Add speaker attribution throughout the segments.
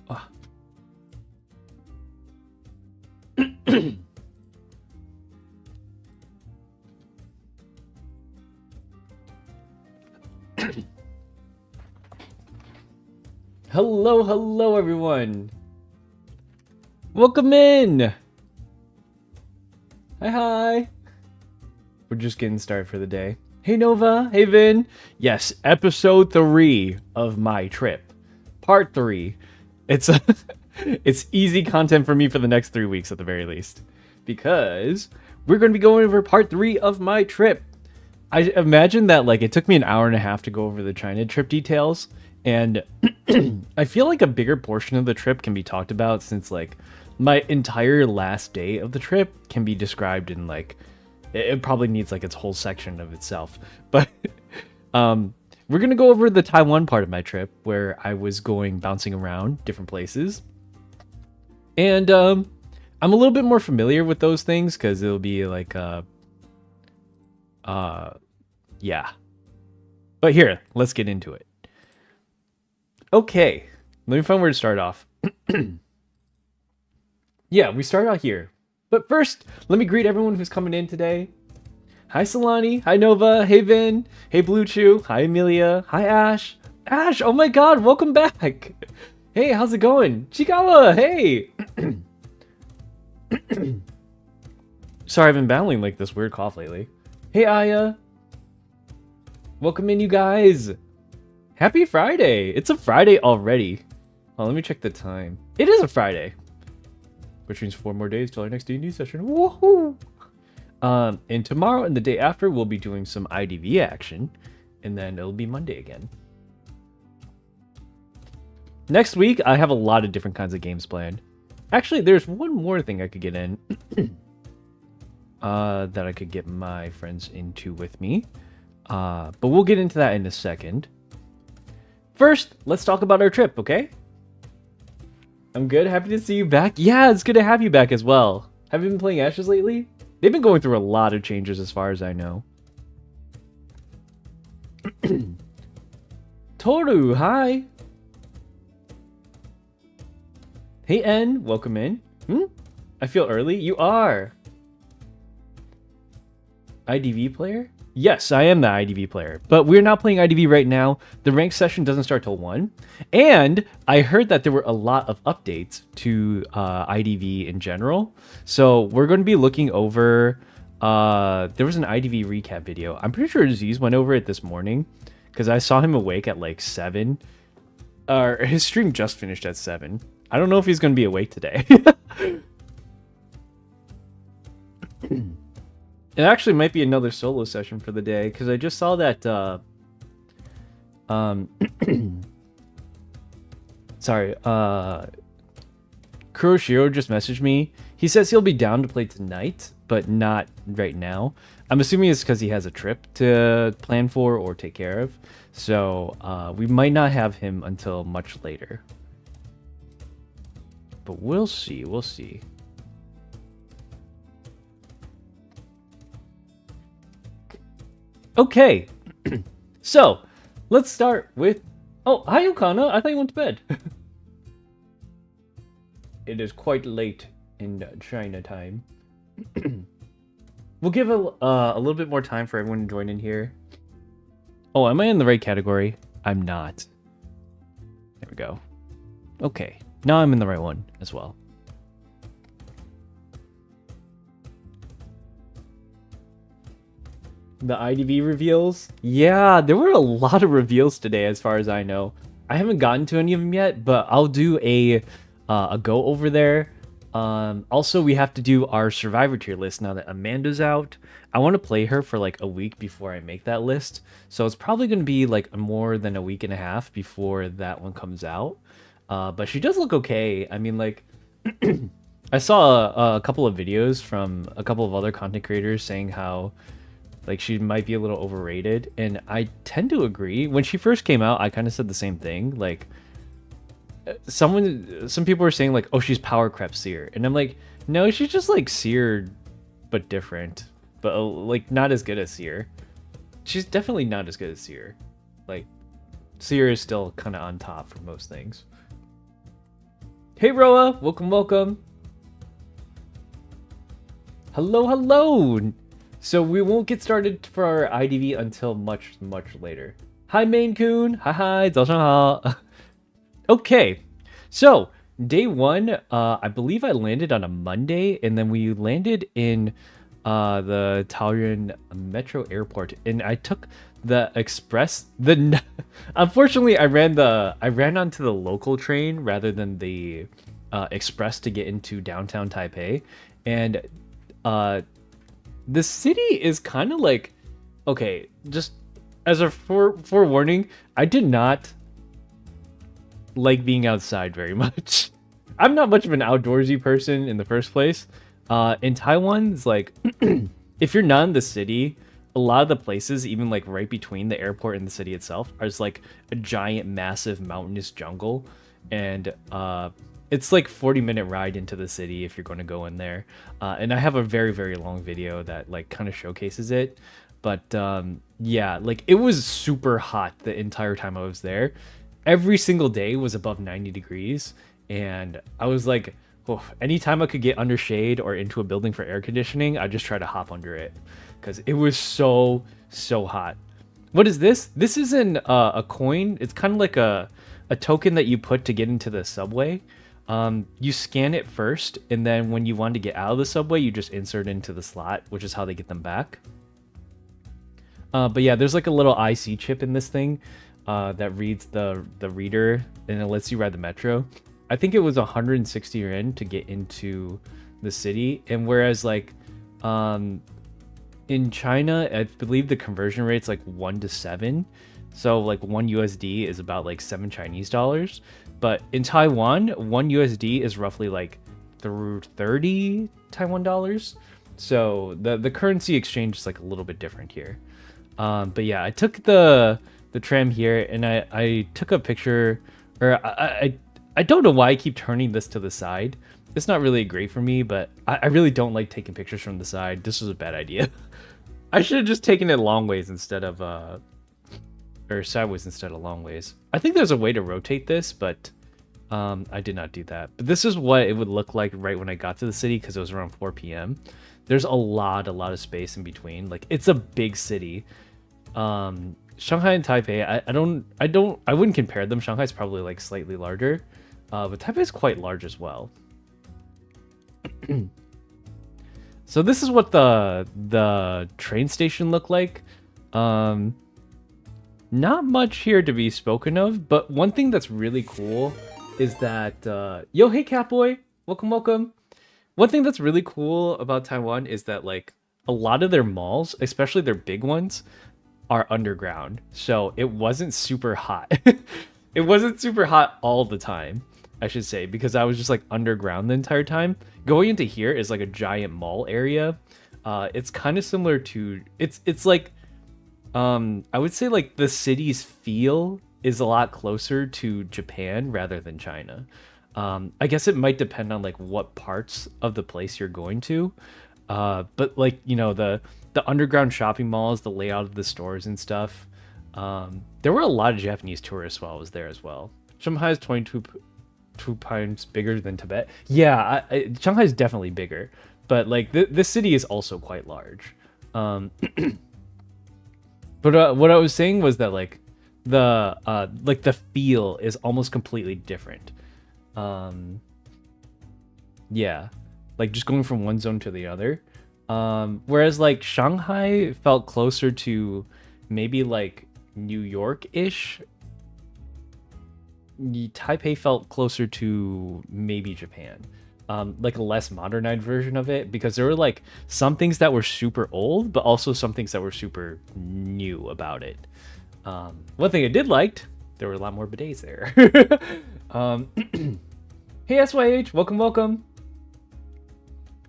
Speaker 1: Ah. Hello, hello everyone. Welcome in. Hi. We're just getting started for the day. Hey Nova, hey Vin. Yes, episode 3 of my trip. Part 3. It's it's easy content for me for the next 3 weeks at the very least. Because we're going to be going over part 3 of my trip. I imagine that like it took me an hour and a half to go over the China trip details, and I feel like a bigger portion of the trip can be talked about since like my entire last day of the trip can be described in like it probably needs like its whole section of itself. But we're gonna go over the Taiwan part of my trip where I was going bouncing around different places, and I'm a little bit more familiar with those things because it'll be like yeah. But here, let's get into it. Okay, let me find where to start off. Yeah, we start out here. But first, let me greet everyone who's coming in today. Hi Solani, hi Nova, hey Vin, hey Blue Chew, hi Amelia, hi Ash. Ash, oh my god, welcome back. Hey, how's it going? Chikawa, hey. Sorry, I've been battling like this weird cough lately. Hey Aya. Welcome in, you guys. Happy Friday. It's a Friday already. Oh, let me check the time. It is a Friday. Which means 4 more days till our next D&D session. Woohoo! And tomorrow and the day after, we'll be doing some IDV action. And then it'll be Monday again. Next week, I have a lot of different kinds of games planned. Actually, there's one more thing I could get in. That I could get my friends into with me. But we'll get into that in a second. First, let's talk about our trip, okay? I'm good. Happy to see you back. Yeah, it's good to have you back as well. Have you been playing Ashes lately? They've been going through a lot of changes as far as I know. Toru, hi. Hey, N, welcome in. I feel early. You are. IDV player? Yes, I am the IDV player, but we're not playing IDV right now. The ranked session doesn't start till 1, and I heard that there were a lot of updates to IDV in general, so we're going to be looking over, there was an IDV recap video. I'm pretty sure Aziz went over it this morning, because I saw him awake at like 7. His stream just finished at 7. I don't know if he's going to be awake today. It actually might be another solo session for the day, because I just saw that, sorry, Kuroshiro just messaged me. He says he'll be down to play tonight, but not right now. I'm assuming it's because he has a trip to plan for or take care of, so we might not have him until much later. But we'll see, we'll see. Okay, so let's start with... Oh, hi Okana, I thought you went to bed. It is quite late in China time. We'll give a little bit more time for everyone to join in here. Oh, am I in the right category? I'm not. There we go. Okay, now I'm in the right one as well. The IDV reveals? Yeah, there were a lot of reveals today as far as I know. I haven't gotten to any of them yet, but I'll do a go over there. Also, we have to do our survivor tier list now that Amanda's out. I want to play her for like a week before I make that list. So it's probably going to be like more than a week and a half before that one comes out. But she does look okay. I mean, like, I saw a couple of videos from a couple of other content creators saying how like she might be a little overrated, and I tend to agree. When she first came out, I kind of said the same thing. Like some people were saying like, oh, she's power crept seer, and I'm like, no, she's just like seer but different, but like not as good as seer. She's definitely not as good as seer. Like seer is still kind of on top for most things. Hey Roa, welcome. Hello. So we won't get started for our IDV until much later. Hi Main Coon, hi, 早上好. Okay, so day one, I believe I landed on a Monday, and then we landed in the Taoyuan Metro Airport, and I took the express. Unfortunately, I ran onto the local train rather than the express to get into downtown Taipei, and the city is kind of like, okay, just as a forewarning, I did not like being outside very much. I'm not much of an outdoorsy person in the first place. In Taiwan, it's like, if you're not in the city, a lot of the places, even like right between the airport and the city itself, are just like a giant, massive mountainous jungle. And it's like 40-minute ride into the city if you're going to go in there. And I have a very long video that like kind of showcases it. But yeah, like it was super hot the entire time I was there. Every single day was above 90 degrees. And I was like, oh, anytime I could get under shade or into a building for air conditioning, I just try to hop under it because it was so hot. What is this? This is a coin. It's kind of like a token that you put to get into the subway. You scan it first, and then when you want to get out of the subway, you just insert it into the slot, which is how they get them back. But yeah, there's like a little IC chip in this thing that reads the reader, and it lets you ride the metro. I think it was 160 yen to get into the city, and whereas like in China, I believe the conversion rate's like 1 to 7. So like 1 USD is about like 7 Chinese dollars. But in Taiwan, 1 USD is roughly like 30 Taiwan dollars. So the currency exchange is like a little bit different here. But yeah, I took the tram here, and I took a picture, or I don't know why I keep turning this to the side. It's not really great for me, but I really don't like taking pictures from the side. This was a bad idea. I should have just taken it long ways instead of or sideways instead of long ways. I think there's a way to rotate this, but I did not do that. But this is what it would look like right when I got to the city, because it was around 4 p.m. There's a lot of space in between. Like, it's a big city. Shanghai and Taipei, I wouldn't compare them. Shanghai's probably like slightly larger, but Taipei's quite large as well. So this is what the train station looked like. Not much here to be spoken of, but one thing that's really cool is that yo, hey Catboy, welcome. One thing that's really cool about Taiwan is that like a lot of their malls, especially their big ones, are underground. So it wasn't super hot. It wasn't super hot all the time, I should say, because I was just like underground the entire time. Going into here is like a giant mall area. It's kind of similar to it's like I would say like the city's feel is a lot closer to Japan rather than China. I guess it might depend on like what parts of the place you're going to. But like, you know, the underground shopping malls, the layout of the stores and stuff. There were a lot of Japanese tourists while I was there as well. Shanghai is 22 times bigger than Tibet. Yeah, Shanghai is definitely bigger, but like this city is also quite large. But what I was saying was that like the feel is almost completely different. Yeah, like just going from one zone to the other. Whereas like Shanghai felt closer to maybe like New York-ish. Taipei felt closer to maybe Japan. Like a less modernized version of it, because there were like some things that were super old, but also some things that were super new about it. One thing I did liked, there were a lot more bidets there. Hey SYH, welcome, welcome.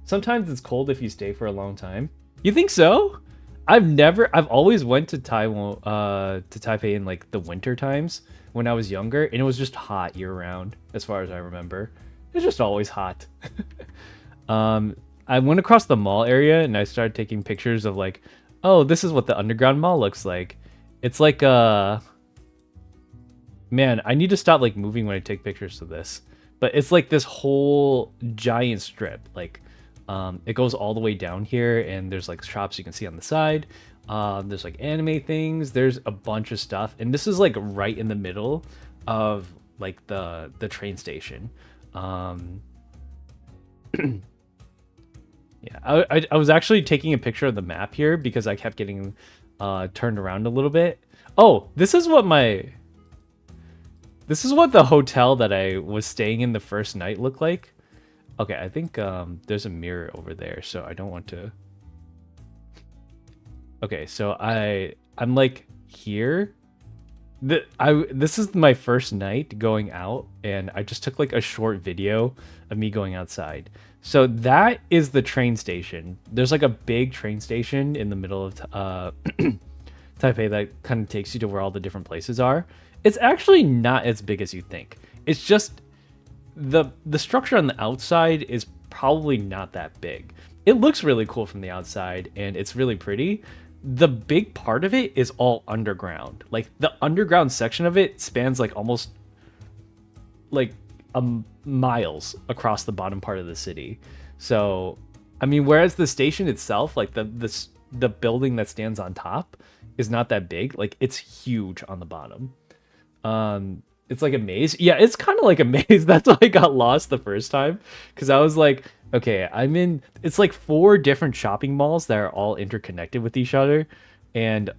Speaker 1: Sometimes it's cold if you stay for a long time. You think so? I've always went to Taiwan, to Taipei in like the winter times when I was younger, and it was just hot year round, as far as I remember. It's just always hot. I went across the mall area and I started taking pictures of like, oh, this is what the underground mall looks like. It's like man, I need to stop like moving when I take pictures of this. But it's like this whole giant strip. Like it goes all the way down here, and there's like shops you can see on the side. There's like anime things. There's a bunch of stuff, and this is like right in the middle of like the train station. Yeah, I was actually taking a picture of the map here because I kept getting turned around a little bit. Oh, this is what the hotel that I was staying in the first night looked like. Okay, I think there's a mirror over there, so I don't want to. Okay, so I'm like here. This is my first night going out, and I just took like a short video of me going outside. So that is the train station. There's like a big train station in the middle of Taipei that kind of takes you to where all the different places are. It's actually not as big as you think. It's just the structure on the outside is probably not that big. It looks really cool from the outside, and it's really pretty. The big part of it is all underground. Like the underground section of it spans like almost like miles across the bottom part of the city. So, I mean, whereas the station itself, like the building that stands on top, is not that big. Like it's huge on the bottom. It's like a maze. Yeah, it's kind of like a maze. That's why I got lost the first time, because I was like, okay, it's like 4 different shopping malls that are all interconnected with each other, and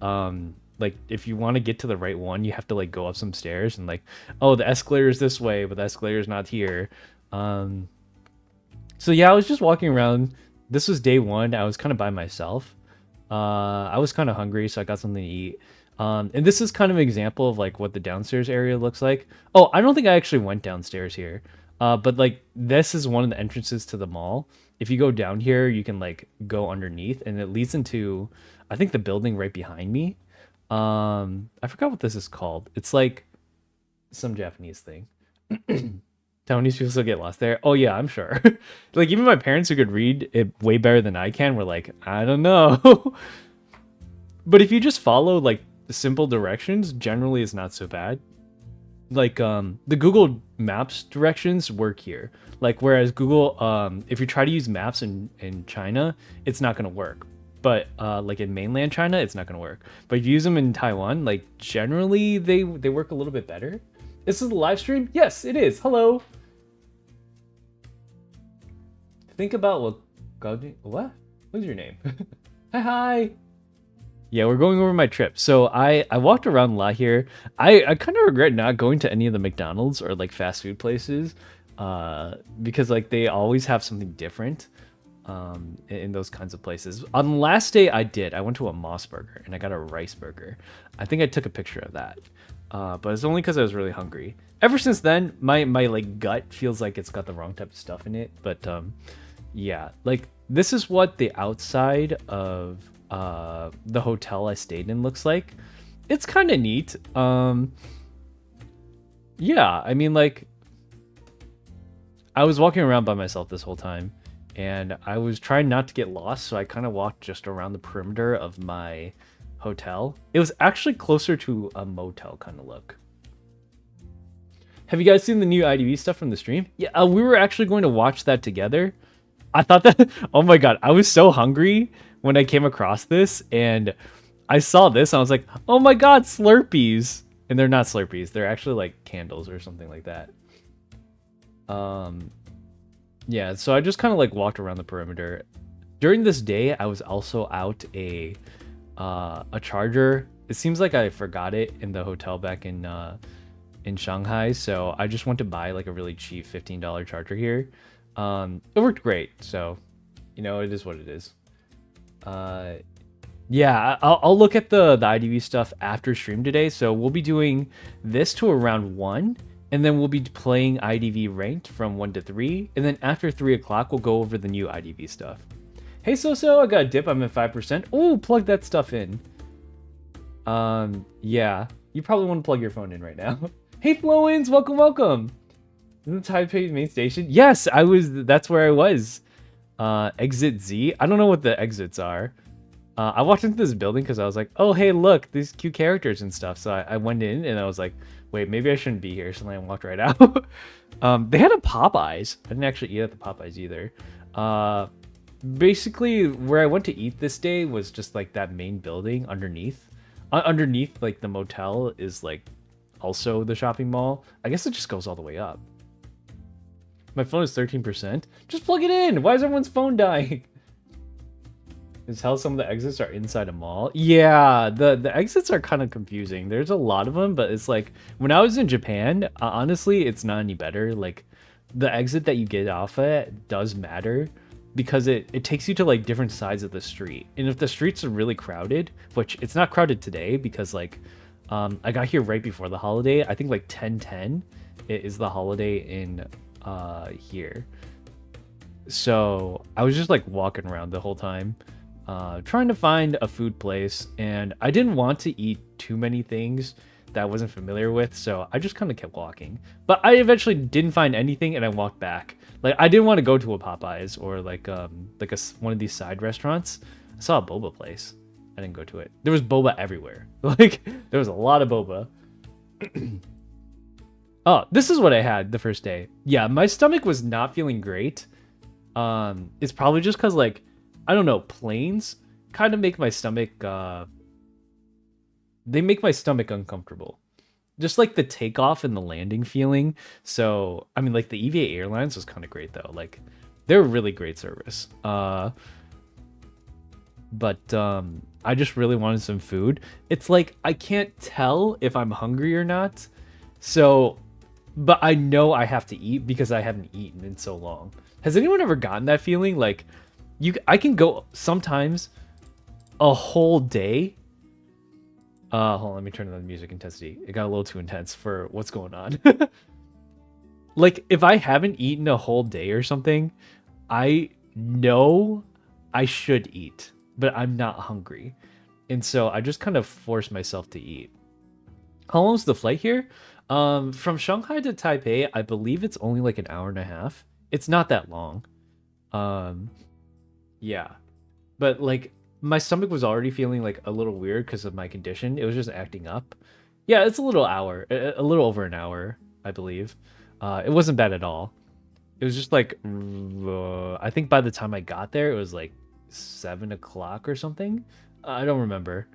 Speaker 1: like if you want to get to the right one, you have to like go up some stairs, and like, oh, the escalator is this way, but the escalator is not here. So yeah, I was just walking around. This was day 1. I was kind of by myself. I was kind of hungry, so I got something to eat. And this is kind of an example of like what the downstairs area looks like. Oh, I don't think I actually went downstairs here. But like this is one of the entrances to the mall. If you go down here, you can like go underneath, and it leads into, I think, the building right behind me. I forgot what this is called. It's like some Japanese thing. Taiwanese people still get lost there. Oh yeah, I'm sure. Like even my parents, who could read it way better than I can, were like, I don't know. But if you just follow like the simple directions, generally it's not so bad. Like the Google Maps directions work here. Like whereas Google, if you try to use maps in China, it's not gonna work. But like in mainland China, it's not gonna work. But if you use them in Taiwan, like generally they work a little bit better. This is a live stream? Yes, it is. Hello. Think about what? What's your name? Hi. Yeah, we're going over my trip. So I walked around a lot here. I kind of regret not going to any of the McDonald's or like fast food places, because like they always have something different in those kinds of places. On the last day I went to a Moss Burger and I got a rice burger. I think I took a picture of that, but it's only because I was really hungry. Ever since then, my like gut feels like it's got the wrong type of stuff in it. But yeah, like this is what the outside of the hotel I stayed in looks like. It's kind of neat. Yeah, I mean, like I was walking around by myself this whole time, and I was trying not to get lost, so I kind of walked just around the perimeter of my hotel. It was actually closer to a motel kind of look. Have you guys seen the new IDV stuff from the stream? Yeah, we were actually going to watch that together. I thought that, oh my god, I was so hungry when I came across this, and I saw this, and I was like, oh my god, Slurpees. And they're not Slurpees, they're actually like candles or something like that. Yeah, so I just kind of like walked around the perimeter. During this day, I was also out a charger. It seems like I forgot it in the hotel back in Shanghai, so I just went to buy like a really cheap $15 charger here. It worked great, so it is what it is. Yeah, I'll look at the IDV stuff after stream today. So we'll be doing this to around 1, and then we'll be playing IDV ranked from 1 to 3, and then after 3 o'clock we'll go over the new IDV stuff. Hey Soso, I got a dip. I'm at 5%. Oh, plug that stuff in. Yeah, you probably want to plug your phone in right now. Hey Flowins, welcome. Isn't the Taipei main station? Yes, that's where I was. Exit Z. I don't know what the exits are. I walked into this building because I was like, oh, hey, look, these cute characters and stuff. So I went in and I was like, wait, maybe I shouldn't be here. So then I walked right out. They had a Popeyes. I didn't actually eat at the Popeyes either. Basically, where I went to eat this day was just like that main building underneath. Underneath, like the motel is like also the shopping mall. I guess it just goes all the way up. My phone is 13%. Just plug it in. Why is everyone's phone dying? Is how some of the exits are inside a mall? Yeah, the exits are kind of confusing. There's a lot of them, but it's like when I was in Japan, honestly, it's not any better. Like the exit that you get off at does matter because it takes you to like different sides of the street. And if the streets are really crowded, which it's not crowded today because like I got here right before the holiday. I think like 10/10 is the holiday in here. So I was just like walking around the whole time. Trying to find a food place, and I didn't want to eat too many things that I wasn't familiar with, so I just kind of kept walking. But I eventually didn't find anything, and I walked back. Like I didn't want to go to a Popeyes or like one of these side restaurants. I saw a boba place. I didn't go to it. There was boba everywhere. Like there was a lot of boba. Oh, this is what I had the first day. Yeah, my stomach was not feeling great. It's probably just because like I don't know, planes kind of make my stomach, they make my stomach uncomfortable. Just like the takeoff and the landing feeling. So, I mean, like the EVA Airlines was kind of great though. Like, they're really great service. But I just really wanted some food. It's like, I can't tell if I'm hungry or not. So, but I know I have to eat because I haven't eaten in so long. Has anyone ever gotten that feeling? Like, I can go sometimes a whole day. Hold on, let me turn on the music intensity. It got a little too intense for what's going on. Like, if I haven't eaten a whole day or something, I know I should eat, but I'm not hungry. And so I just kind of force myself to eat. How long is the flight here? From Shanghai to Taipei, I believe it's only like an hour and a half. It's not that long. Yeah, but like my stomach was already feeling like a little weird because of my condition. It was just acting up. Yeah, it's a little over an hour, I believe. It wasn't bad at all. It was just like, I think by the time I got there, it was like 7 o'clock or something. I don't remember.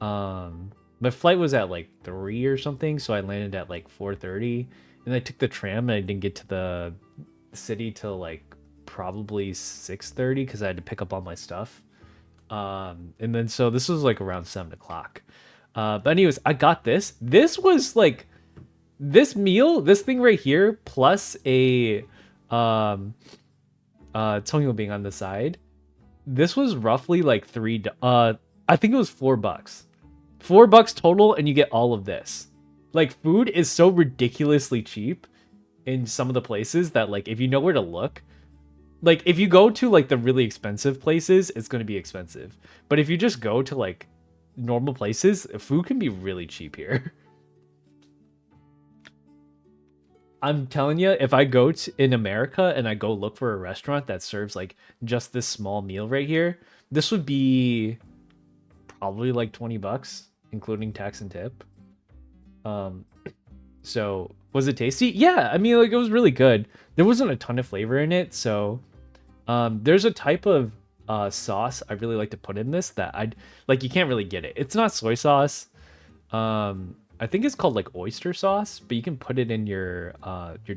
Speaker 1: My flight was at like 3 or something, so I landed at like 4:30, and I took the tram and I didn't get to the city till like probably 6:30 because I had to pick up all my stuff. And then so this was like around 7 o'clock. But anyways, I got this. This was like this meal, this thing right here, plus a Tongyou being on the side. This was roughly like I think it was $4. $4 total, and you get all of this. Like, food is so ridiculously cheap in some of the places that, like, if you know where to look, like, if you go to, like, the really expensive places, it's going to be expensive. But if you just go to, like, normal places, food can be really cheap here. I'm telling you, if I go in America and I go look for a restaurant that serves, like, just this small meal right here, this would be probably, like, $20, including tax and tip. So, was it tasty? Yeah, I mean, like, it was really good. There wasn't a ton of flavor in it, so there's a type of sauce I really like to put in this that you can't really get it. It's not soy sauce. I think it's called like oyster sauce, but you can put it in your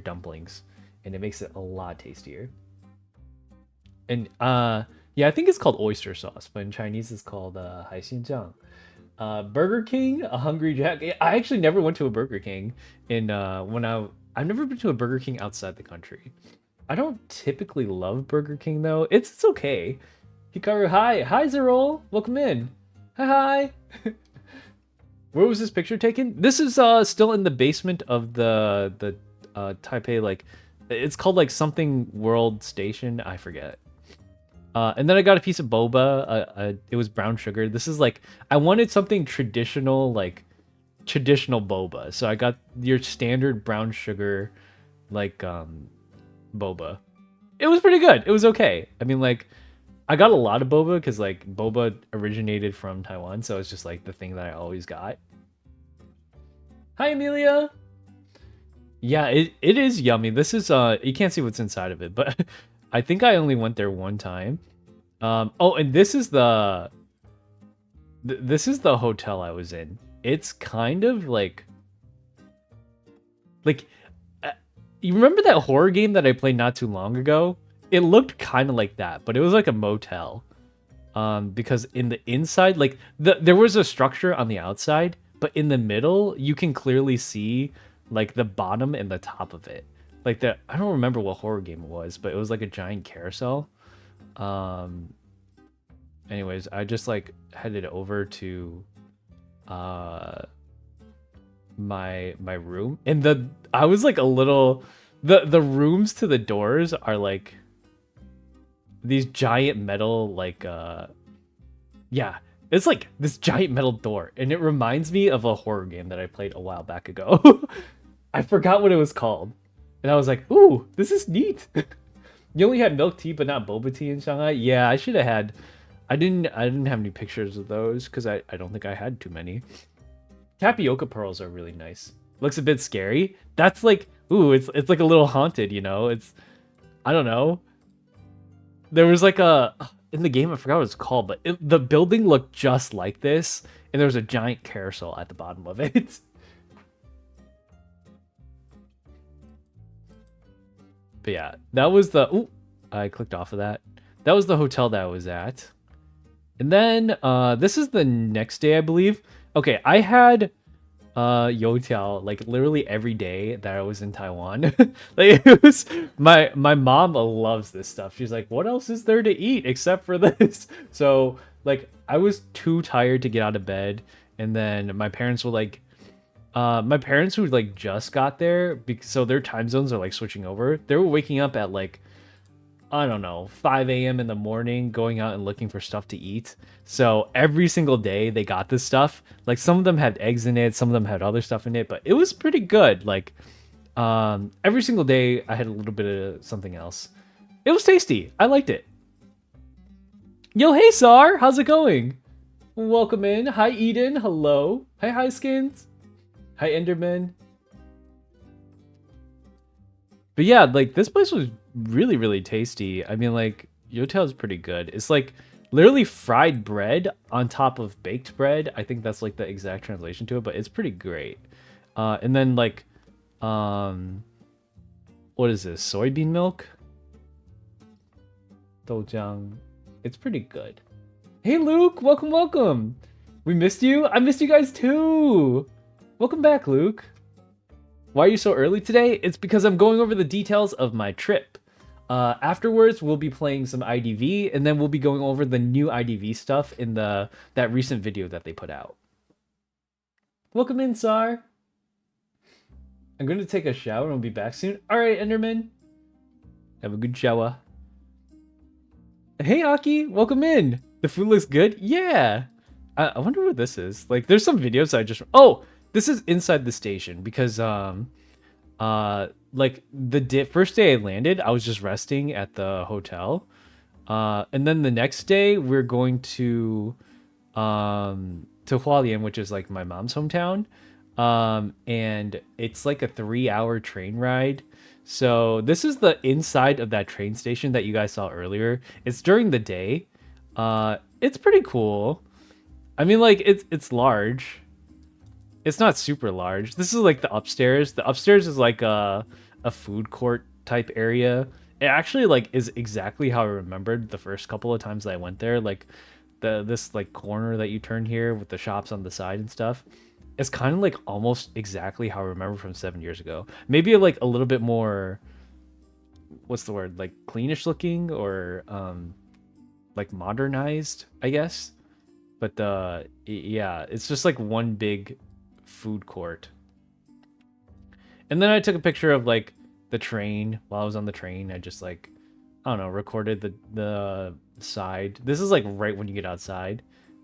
Speaker 1: dumplings, and it makes it a lot tastier. And yeah, Yeah, I think it's called oyster sauce, but in Chinese it's called 海鲜酱. Burger King, a Hungry Jack. I actually never went to a Burger King in I've never been to a Burger King outside the country. I don't typically love Burger King though. It's okay. Hikaru, hi Zerol, welcome in. Hi. Where was this picture taken? This is still in the basement of the Taipei, like it's called like something World Station. I forget. And then I got a piece of boba. It was brown sugar. This is like I wanted something traditional, like traditional boba. So I got your standard brown sugar, like boba. It was pretty good. It was okay. I mean, like I got a lot of boba because like boba originated from Taiwan, so it's just like the thing that I always got. Hi, Amelia. Yeah, it is yummy. This is you can't see what's inside of it, but I think I only went there one time. Oh, and this is the hotel I was in. It's kind of like you remember that horror game that I played not too long ago? It looked kind of like that, but it was like a motel. Because in the inside, like there was a structure on the outside, but in the middle, you can clearly see like the bottom and the top of it. Like I don't remember what horror game it was, but it was like a giant carousel. Anyways, I just like headed over to my room, and I was like a little the rooms to the doors are like these giant metal like yeah, it's like this giant metal door, and it reminds me of a horror game that I played a while back ago. I forgot what it was called, and I was like, ooh, this is neat. You only had milk tea but not boba tea in Shanghai? Yeah, I should have had. I didn't have any pictures of those because I don't think I had too many. Tapioca pearls are really nice. Looks a bit scary. That's like, ooh, it's like a little haunted, you know? It's, I don't know. There was like in the game, I forgot what it's called, but the building looked just like this, and there was a giant carousel at the bottom of it. But yeah, that was ooh, I clicked off of that. That was the hotel that I was at. And then this is the next day, I believe. Okay, I had youtiao like literally every day that I was in Taiwan. Like it was my mom loves this stuff. She's like, what else is there to eat except for this? So like I was too tired to get out of bed, and then my parents were like who like just got there, because so their time zones are like switching over. They were waking up at like, I don't know, 5 a.m. in the morning, going out and looking for stuff to eat. So every single day they got this stuff. Like some of them had eggs in it, some of them had other stuff in it, but it was pretty good. Like every single day I had a little bit of something else. It was tasty. I liked it. Yo, hey Sar, how's it going? Welcome in. Hi Eden, hello. Hi Skins. Hi Enderman. But yeah, like this place was really, really tasty. I mean, like youtiao is pretty good. It's like literally fried bread on top of baked bread. I think that's like the exact translation to it, but it's pretty great. And then like, what is this? Soybean milk? Doujiang. It's pretty good. Hey Luke, welcome. We missed you. I missed you guys too. Welcome back, Luke. Why are you so early today? It's because I'm going over the details of my trip. Afterwards, we'll be playing some IDV, and then we'll be going over the new IDV stuff in that recent video that they put out. Welcome in, Sar. I'm going to take a shower and we'll be back soon. All right, Enderman. Have a good shower. Hey, Aki. Welcome in. The food looks good? Yeah. I wonder what this is. Like, there's some videos I just... Oh! This is inside the station because, like the first day I landed, I was just resting at the hotel, and then the next day we're going to Hualien, which is like my mom's hometown, and it's like a 3-hour train ride. So this is the inside of that train station that you guys saw earlier. It's during the day. It's pretty cool. I mean, like it's large. It's not super large. This is like the upstairs. The upstairs is like a food court type area. It actually like is exactly how I remembered the first couple of times that I went there. Like this like corner that you turn here with the shops on the side and stuff. It's kind of like almost exactly how I remember from 7 years ago. Maybe like a little bit more, what's the word, like cleanish looking, or like modernized, I guess. But yeah, it's just like one big food court. And then I took a picture of like the train. While I was on the train, I just like, I don't know, recorded the side. This is like right when you get outside,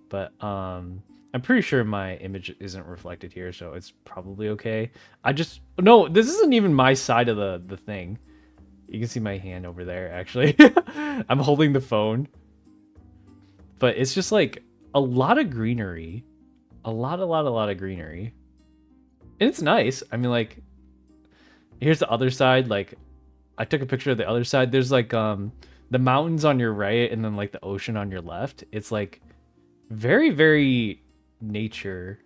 Speaker 1: but I'm pretty sure my image isn't reflected here, so it's probably okay. I just, no, this isn't even my side of the thing. You can see my hand over there, actually. I'm holding the phone. But it's just like a lot of greenery. A lot of greenery. And it's nice. I mean, like, here's the other side. Like, I took a picture of the other side. There's like the mountains on your right and then like the ocean on your left. It's like very, very nature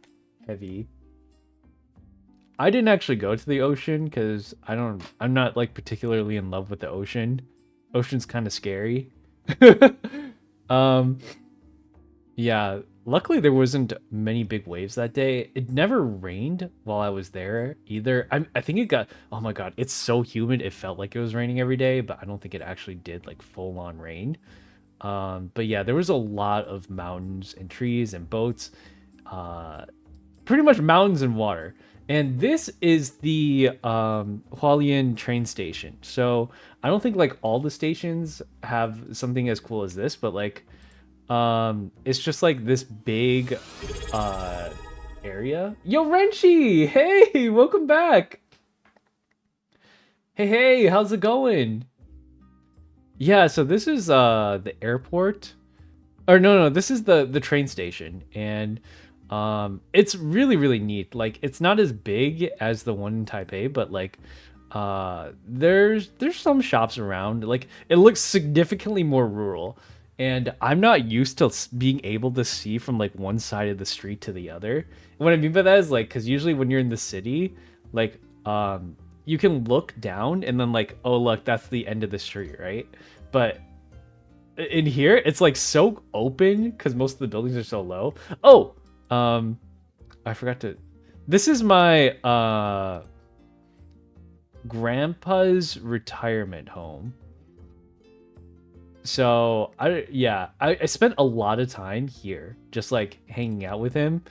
Speaker 1: heavy. I didn't actually go to the ocean because I'm not like particularly in love with the ocean. Ocean's kind of scary. Yeah, luckily there wasn't many big waves that day. It never rained while I was there either. I think it got, oh my god, it's so humid. It felt like it was raining every day, but I don't think it actually did like full on rain. But yeah, there was a lot of mountains and trees and boats. Pretty much mountains and water. And this is the Hualien train station. So I don't think like all the stations have something as cool as this, but like it's just like this big area. Yo, Renchi! Hey, welcome back. Hey, how's it going? Yeah, so this is the airport. Or no, this is the train station, and it's really, really neat. Like, it's not as big as the one in Taipei, but like there's some shops around. Like, it looks significantly more rural, and I'm not used to being able to see from like one side of the street to the other. And what I mean by that is like, because usually when you're in the city, like you can look down and then like, oh look, that's the end of the street, right? But in here, it's like so open because most of the buildings are so low. Oh, I forgot to. This is my grandpa's retirement home. So I spent a lot of time here, just like hanging out with him.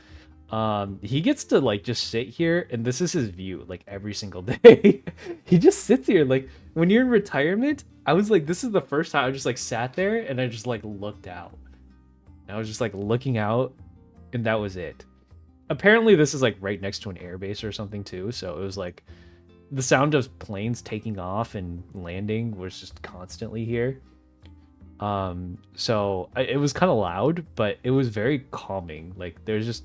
Speaker 1: He gets to like just sit here, and this is his view like every single day. He just sits here. Like when you're in retirement, I was like, this is the first time I just like sat there and I just like looked out. And I was just like looking out, and that was it. Apparently this is like right next to an airbase or something too, so it was like the sound of planes taking off and landing was just constantly here. It was kind of loud, but it was very calming. Like there's just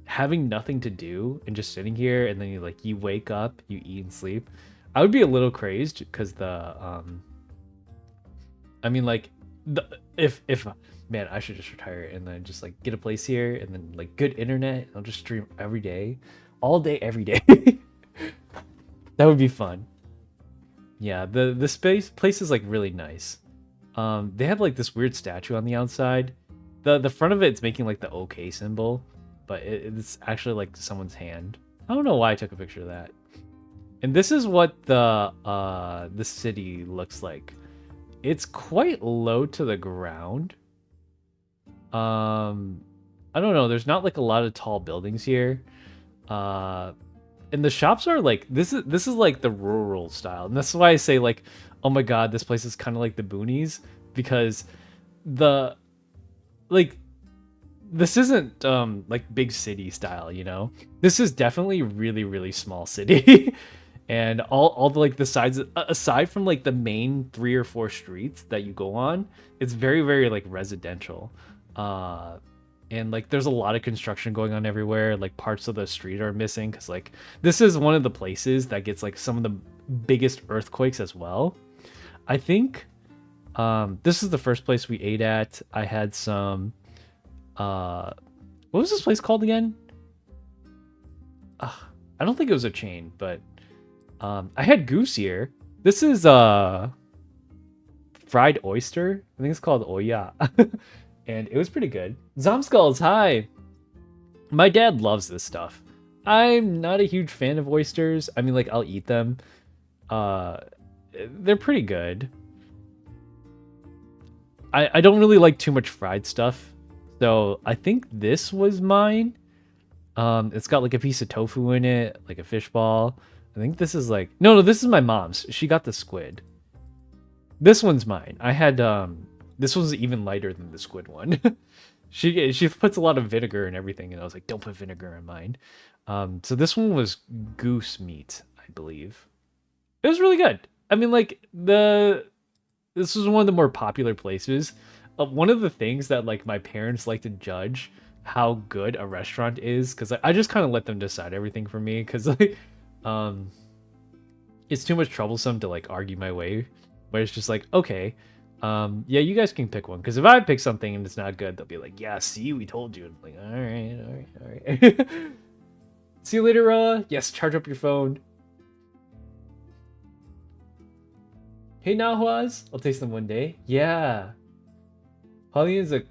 Speaker 1: having nothing to do and just sitting here, and then you wake up, you eat and sleep. I would be a little crazed because if man, I should just retire and then just like get a place here and then like good internet. I'll just stream every day, all day, every day. That would be fun. Yeah, the place is like really nice. They have like this weird statue on the outside. The front of it's making like the OK symbol, but it's actually like someone's hand. I don't know why I took a picture of that. And this is what the city looks like. It's quite low to the ground. I don't know. There's not like a lot of tall buildings here. And the shops are like this is like the rural style, and that's why I say like, oh my god, this place is kind of like the boonies, because this isn't like big city style, you know. This is definitely really, really small city. And all the like the sides, aside from like the main 3 or 4 streets that you go on, it's very, very like residential. And like there's a lot of construction going on everywhere. Like parts of the street are missing because like this is one of the places that gets like some of the biggest earthquakes as well. I think this is the first place we ate at. I had some what was this place called again? I don't think it was a chain, but I had goose here. This is fried oyster. I think it's called oya. And it was pretty good. Zomskulls, hi! My dad loves this stuff. I'm not a huge fan of oysters. I mean, like, I'll eat them. They're pretty good. I don't really like too much fried stuff. So I think this was mine. It's got like a piece of tofu in it, like a fish ball. I think this is like... No, this is my mom's. She got the squid. This one's mine. I had, this one's even lighter than the squid one. She puts a lot of vinegar and everything, and I was like, don't put vinegar in mine. So this one was goose meat, I believe. It was really good. I mean, like, this was one of the more popular places. One of the things that, like, my parents like to judge how good a restaurant is, because I just kind of let them decide everything for me, because, like, it's too much troublesome to, like, argue my way. But it's just like, okay, yeah, you guys can pick one. Because if I pick something and it's not good, they'll be like, yeah, see, we told you. And I'm like, all right. See you later, yes, charge up your phone. Hey, Nahuas, I'll taste them one day. Yeah. Holly's a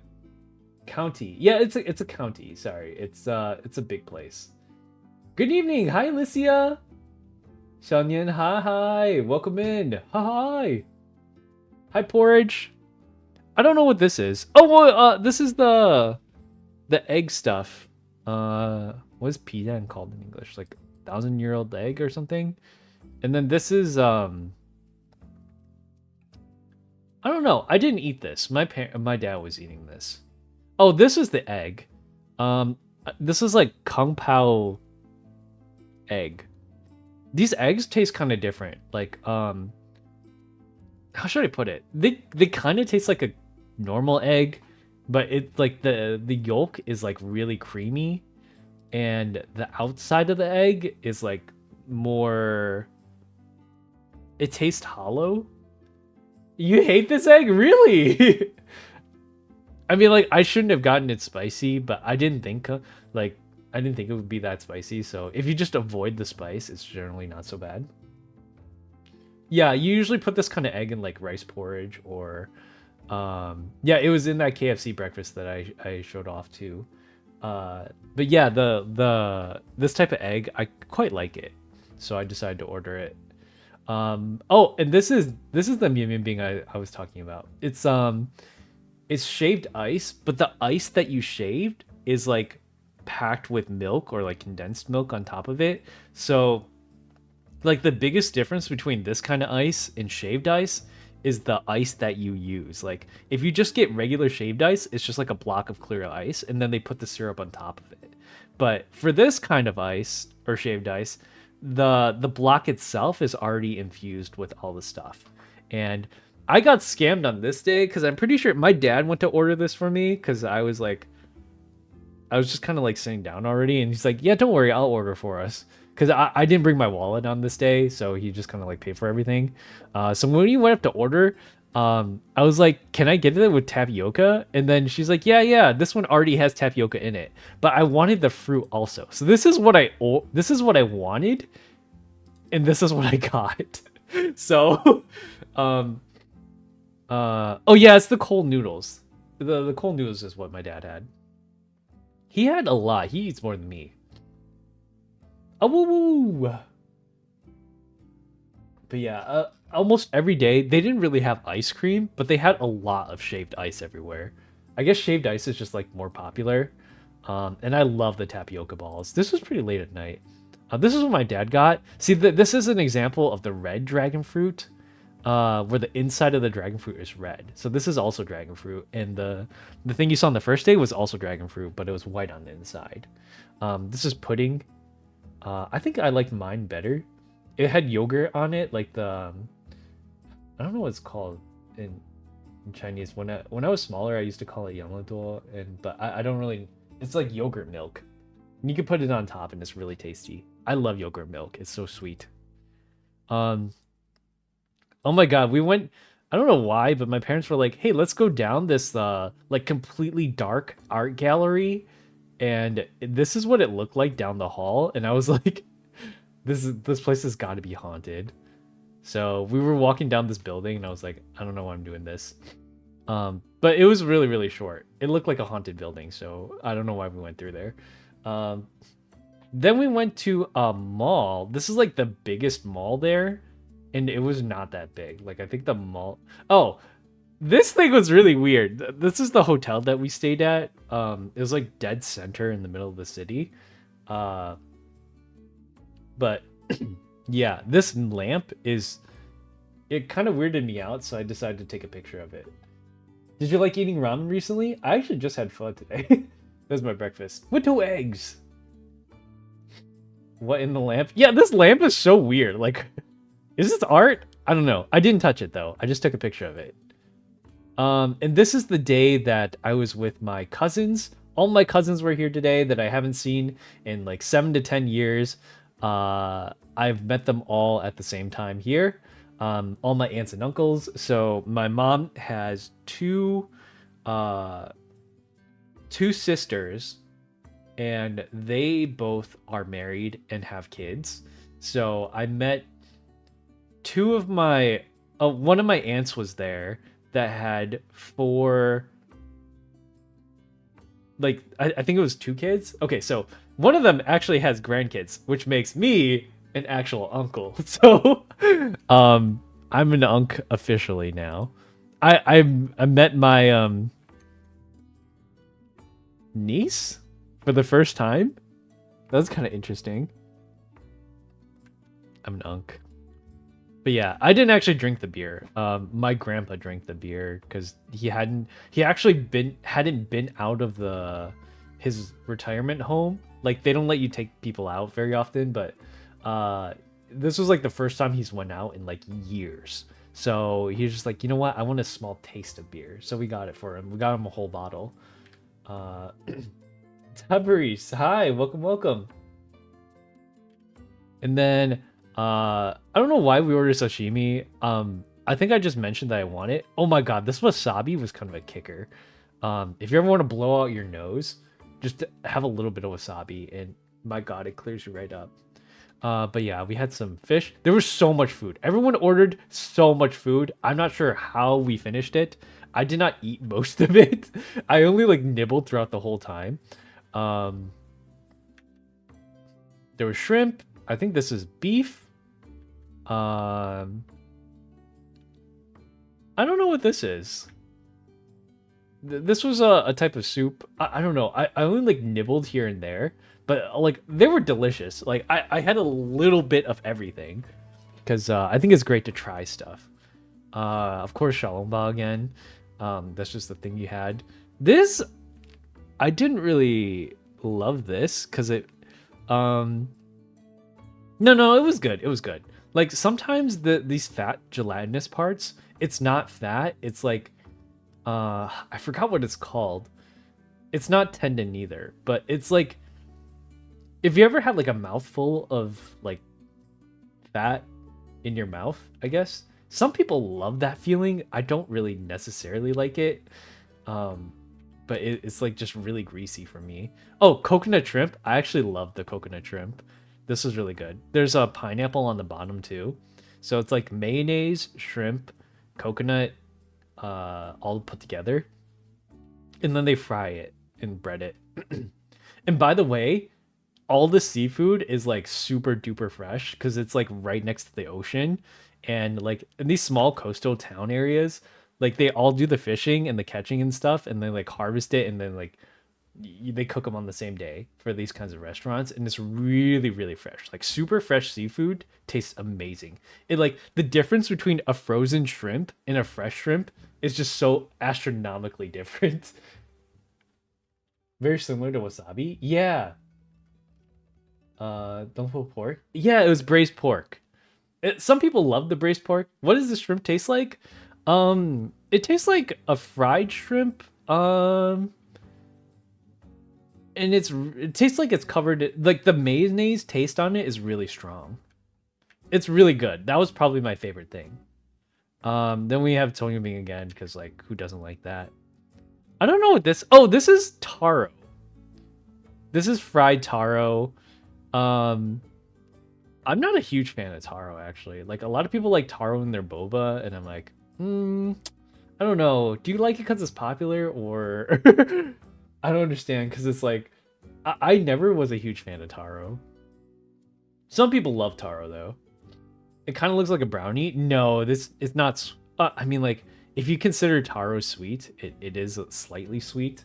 Speaker 1: county. Yeah, it's a county. Sorry, it's a big place. Good evening. Hi, Alicia. Xiaonian, hi. Welcome in. Hi. Hi, Porridge. I don't know what this is. Oh, well, this is the egg stuff. What is pidan called in English? Like 1,000-year-old egg or something? And then this is, I don't know. I didn't eat this. My dad was eating this. Oh, this is the egg. This is like kung pao egg. These eggs taste kind of different. Like, how should I put it? They kind of taste like a normal egg, but it's like the yolk is like really creamy, and the outside of the egg is like more. It tastes hollow. You hate this egg? Really? I mean, like, I shouldn't have gotten it spicy, but I didn't think it would be that spicy. So if you just avoid the spice, it's generally not so bad. Yeah, you usually put this kind of egg in like rice porridge or, yeah, it was in that KFC breakfast that I showed off too. But yeah, this type of egg, I quite like it, so I decided to order it. Oh, and this is the Mian Bing I was talking about. It's shaved ice, but the ice that you shaved is like packed with milk or like condensed milk on top of it. So like the biggest difference between this kind of ice and shaved ice is the ice that you use. Like if you just get regular shaved ice, it's just like a block of clear ice, and then they put the syrup on top of it. But for this kind of ice or shaved ice, the block itself is already infused with all the stuff. And I got scammed on this day because I'm pretty sure my dad went to order this for me, because I was just kind of like sitting down already, and he's like, yeah, don't worry, I'll order for us. Because I didn't bring my wallet on this day, so he just kind of like paid for everything. So when we went up to order, I was like, can I get it with tapioca? And then she's like, yeah, this one already has tapioca in it. But I wanted the fruit also. So this is what I wanted, and this is what I got. So, oh yeah, it's the cold noodles. The cold noodles is what my dad had. He had a lot. He eats more than me. Oh, woo. But yeah, almost every day, they didn't really have ice cream, but they had a lot of shaved ice everywhere. I guess shaved ice is just like more popular. And I love the tapioca balls. This was pretty late at night. This is what my dad got. See, this is an example of the red dragon fruit, where the inside of the dragon fruit is red. So this is also dragon fruit, and the thing you saw on the first day was also dragon fruit, but it was white on the inside. This is pudding. I think I liked mine better. It had yogurt on it, like the I don't know what it's called in Chinese. When I was smaller, I used to call it yangleduo, but I don't really. It's like yogurt milk. And you can put it on top, and it's really tasty. I love yogurt milk. It's so sweet. Oh my god, we went. I don't know why, but my parents were like, "Hey, let's go down this like completely dark art gallery." And this is what it looked like down the hall, and I was like, this place has got to be haunted. So we were walking down this building, and I was like, I don't know why I'm doing this. But it was really, really short. It looked like a haunted building, so I don't know why we went through there. Then we went to a mall. This is like the biggest mall there, and it was not that big. Like I think the mall. Oh, this thing was really weird. This is the hotel that we stayed at. It was like dead center in the middle of the city. But yeah, this lamp is. It kind of weirded me out, so I decided to take a picture of it. Did you like eating ramen recently? I actually just had pho today. That's my breakfast. With no eggs. What in the lamp? Yeah, this lamp is so weird. Like, is this art? I don't know. I didn't touch it though. I just took a picture of it. And this is the day that I was with my cousins. All my cousins were here today that I haven't seen in like 7 to 10 years. I've met them all at the same time here. All my aunts and uncles. So my mom has two sisters, and they both are married and have kids. So I met two of my one of my aunts was there that had four, like I think it was 2 kids. Okay, so one of them actually has grandkids, which makes me an actual uncle. So I'm an unk officially now. I met my niece for the first time. That's kind of interesting. I'm an unk. But yeah, I didn't actually drink the beer. My grandpa drank the beer because he hadn't been out of his retirement home. Like they don't let you take people out very often, but this was like the first time he's went out in like years. So he's just like, you know what? I want a small taste of beer. So we got it for him. We got him a whole bottle. Tabaris, hi, welcome. And then I don't know why we ordered sashimi. I think I just mentioned that I want it. Oh my god, this wasabi was kind of a kicker. If you ever want to blow out your nose, just have a little bit of wasabi, and my god, it clears you right up. But yeah, we had some fish. There was so much food. Everyone ordered so much food. I'm not sure how we finished it. I did not eat most of it. I only like nibbled throughout the whole time. There was shrimp. I think this is beef. I don't know what this is. This was a type of soup. I don't know. I only like nibbled here and there, but like they were delicious. Like I had a little bit of everything because I think it's great to try stuff. Of course, shalomba again. That's just the thing you had. This, I didn't really love this because it. No, it was good. It was good. Like sometimes these fat gelatinous parts, it's not fat. It's like, I forgot what it's called. It's not tendon either, but it's like, if you ever had like a mouthful of like fat in your mouth, I guess some people love that feeling. I don't really necessarily like it. But it's like just really greasy for me. Oh, coconut shrimp. I actually love the coconut shrimp. This is really good. There's a pineapple on the bottom too. So it's like mayonnaise, shrimp, coconut, all put together. And then they fry it and bread it. And by the way, all the seafood is like super duper fresh because it's like right next to the ocean. And like in these small coastal town areas, like they all do the fishing and the catching and stuff, and they like harvest it, and then like they cook them on the same day for these kinds of restaurants, and it's really really fresh. Like super fresh seafood tastes amazing. It like the difference between a frozen shrimp and a fresh shrimp is just so astronomically different. Very similar to wasabi. Yeah. Don't put pork. Yeah, it was braised pork. Some people love the braised pork. What does the shrimp taste like? It tastes like a fried shrimp. And it tastes like it's covered. Like the mayonnaise taste on it is really strong. It's really good. That was probably my favorite thing. Then we have Tony Bing again because like who doesn't like that? I don't know what this. Oh, this is taro. This is fried taro. I'm not a huge fan of taro actually. Like a lot of people like taro in their boba, and I'm like, I don't know. Do you like it because it's popular, or I don't understand because it's like I never was a huge fan of taro. Some people love taro though. It kind of looks like a brownie. No, this is not. I mean, like if you consider taro sweet, it is slightly sweet.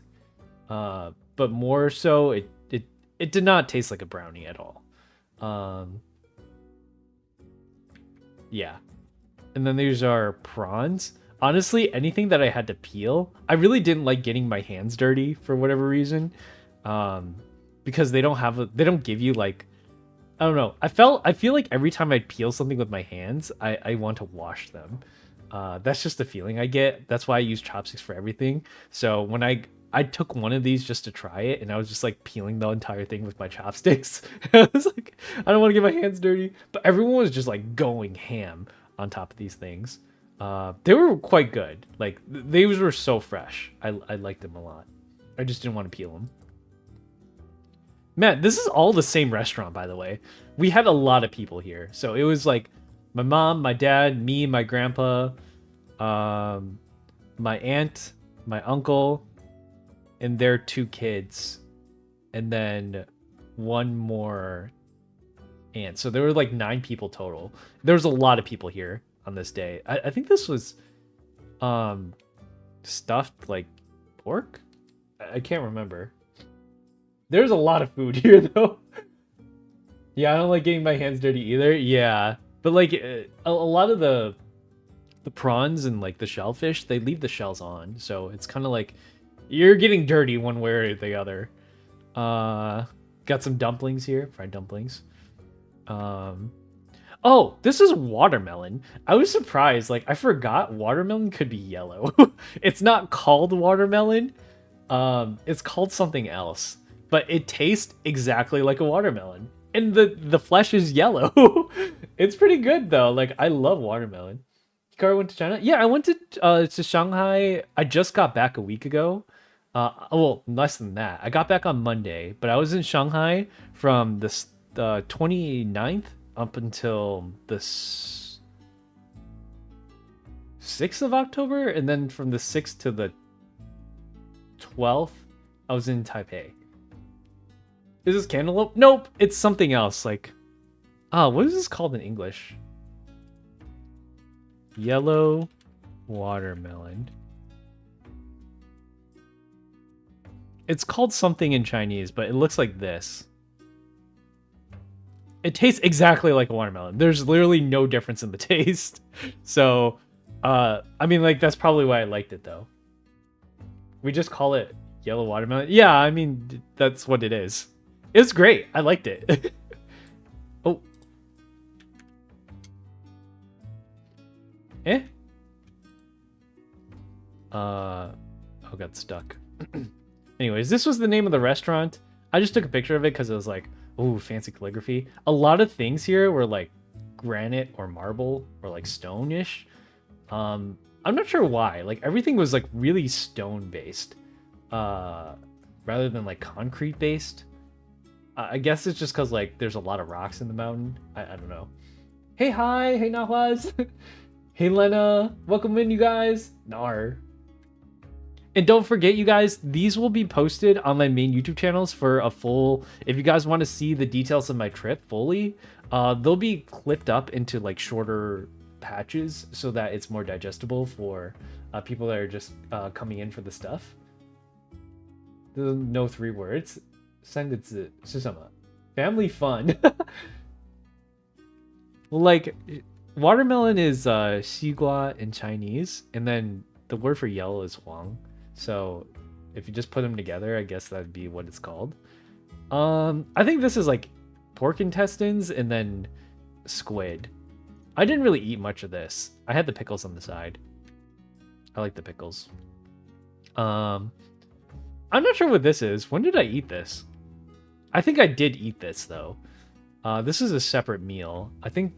Speaker 1: But more so, it did not taste like a brownie at all. Um, yeah. And then there's our prawns. Honestly, anything that I had to peel, I really didn't like getting my hands dirty for whatever reason. Um, because they don't give you like, I don't know. I feel like every time I peel something with my hands, I want to wash them. That's just the feeling I get. That's why I use chopsticks for everything. So when I took one of these just to try it, and I was just like peeling the entire thing with my chopsticks. I was like, I don't want to get my hands dirty. But everyone was just like going ham on top of these things. They were quite good. Like they were so fresh. I liked them a lot. I just didn't want to peel them. Man, this is all the same restaurant, by the way. We had a lot of people here. So it was like my mom, my dad, me, my grandpa, my aunt, my uncle, and their 2 kids. And then one more aunt. So there were like 9 people total. There was a lot of people here on this day. I think this was stuffed like pork? I can't remember. There's a lot of food here though. Yeah, I don't like getting my hands dirty either. Yeah, but like a lot of the prawns and like the shellfish, they leave the shells on, so it's kind of like you're getting dirty one way or the other. Got some dumplings here, fried dumplings. Oh, this is watermelon. I was surprised. Like I forgot watermelon could be yellow. It's not called watermelon. It's called something else. But it tastes exactly like a watermelon. And the flesh is yellow. It's pretty good though. Like I love watermelon. Hikaru went to China? Yeah, I went to Shanghai. I just got back a week ago. Well, less than that. I got back on Monday, but I was in Shanghai from the 29th up until the 6th of October, and then from the 6th to the 12th, I was in Taipei. Is this cantaloupe? Nope, it's something else. Like, what is this called in English? Yellow watermelon. It's called something in Chinese, but it looks like this. It tastes exactly like a watermelon. There's literally no difference in the taste. So, I mean, like, that's probably why I liked it, though. We just call it yellow watermelon. Yeah, I mean, that's what it is. It's great. I liked it. Oh. Eh? Oh, got stuck. Anyways, this was the name of the restaurant. I just took a picture of it because it was like, ooh, fancy calligraphy. A lot of things here were like granite or marble or like stone-ish. I'm not sure why. Like everything was like really stone based, rather than like concrete based. I guess it's just because like there's a lot of rocks in the mountain. I don't know. Hey, hi, hey Nahwaz. Hey Lena, welcome in you guys. Nar. And don't forget, you guys, these will be posted on my main YouTube channels for a full, if you guys want to see the details of my trip fully, they'll be clipped up into like shorter patches so that it's more digestible for people that are just coming in for the stuff. No 3 words. 3个字是什么? Family fun. Well, like, watermelon is 西瓜 in Chinese, and then the word for yellow is huang. So if you just put them together, I guess that'd be what it's called. I think this is like pork intestines and then squid. I didn't really eat much of this. I had the pickles on the side. I like the pickles. I'm not sure what this is. When did I eat this? I think I did eat this though. This is a separate meal. I think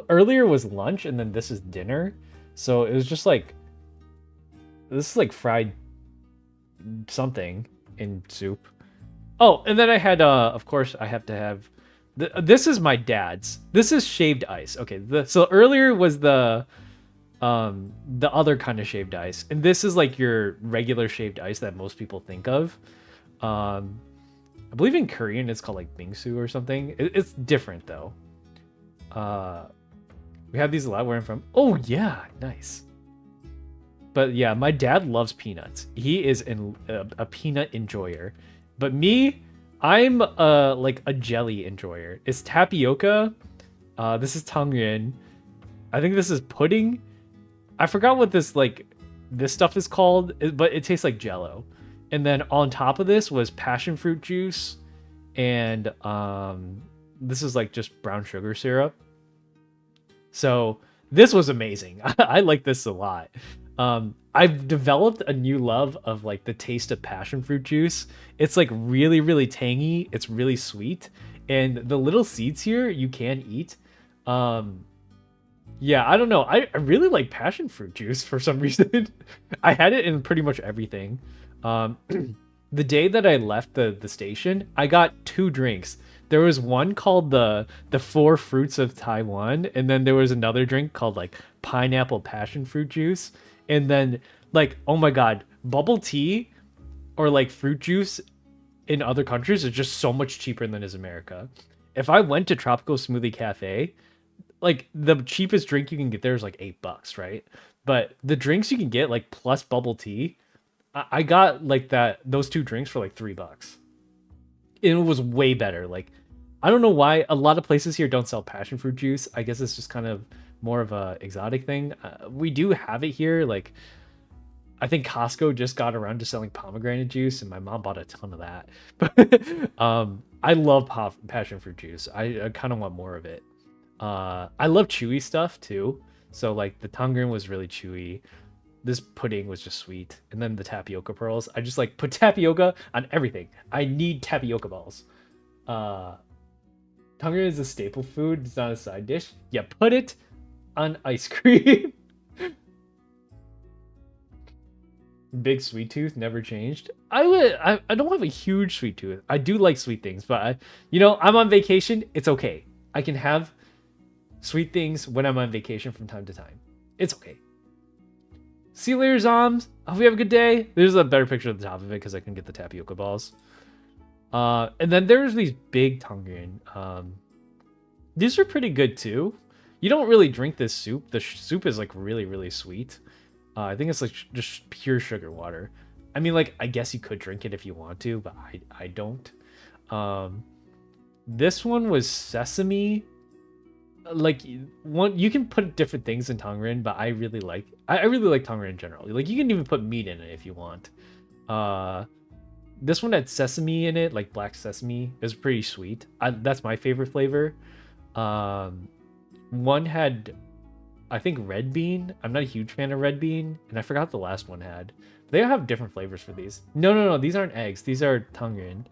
Speaker 1: earlier was lunch and then this is dinner. So it was just like, this is like fried something in soup. Oh, and then I had, of course, I have to have This is my dad's. This is shaved ice. Okay, so earlier was the other kind of shaved ice, and this is like your regular shaved ice that most people think of. Um, I believe in Korean it's called like bingsu or something. It's different though. We have these a lot where I'm from. Oh yeah, nice. But yeah, my dad loves peanuts. He is a peanut enjoyer. But me, I'm like a jelly enjoyer. It's tapioca. This is tangyuan. I think this is pudding. I forgot what this stuff is called, but it tastes like Jello. And then on top of this was passion fruit juice, and this is like just brown sugar syrup. So this was amazing. I like this a lot. I've developed a new love of like the taste of passion fruit juice. It's like really, really tangy. It's really sweet. And the little seeds here you can eat. Yeah, I don't know. I really like passion fruit juice for some reason. I had it in pretty much everything. The day that I left the station, I got 2 drinks. There was one called the 4 fruits of Taiwan, and then there was another drink called like pineapple passion fruit juice. And then like, oh my god, bubble tea or like fruit juice in other countries is just so much cheaper than is America. If I went to Tropical Smoothie Cafe, like the cheapest drink you can get there is like $8, right? But the drinks you can get like plus bubble tea, I got like those 2 drinks for like $3. And it was way better. Like, I don't know why a lot of places here don't sell passion fruit juice. I guess it's just kind of more of a exotic thing. We do have it here. Like, I think Costco just got around to selling pomegranate juice, and my mom bought a ton of that. But I love passion fruit juice. I kind of want more of it. I love chewy stuff too. So like the tangerine was really chewy. This pudding was just sweet. And then the tapioca pearls. I just like put tapioca on everything. I need tapioca balls. Tangerine is a staple food. It's not a side dish. Yeah, put it on ice cream. Big sweet tooth, never changed. I don't have a huge sweet tooth. I do like sweet things, but I'm on vacation. It's okay. I can have sweet things when I'm on vacation from time to time. It's okay. See you later, Zoms. Hope you have a good day. There's a better picture at the top of it because I can get the tapioca balls. And then there's these big tangerine. These are pretty good too. You don't really drink this soup. The soup is like really, really sweet. I think it's like just pure sugar water. I mean, like, I guess you could drink it if you want to, but I don't. This one was sesame. Like, you can put different things in tangerine, but I really like tangerine in general. Like, you can even put meat in it if you want. This one had sesame in it, like black sesame. It was pretty sweet. That's my favorite flavor. One had, I think, red bean. I'm not a huge fan of red bean, and I forgot the last one had. They have different flavors for these. No, these aren't eggs. These are tangerine.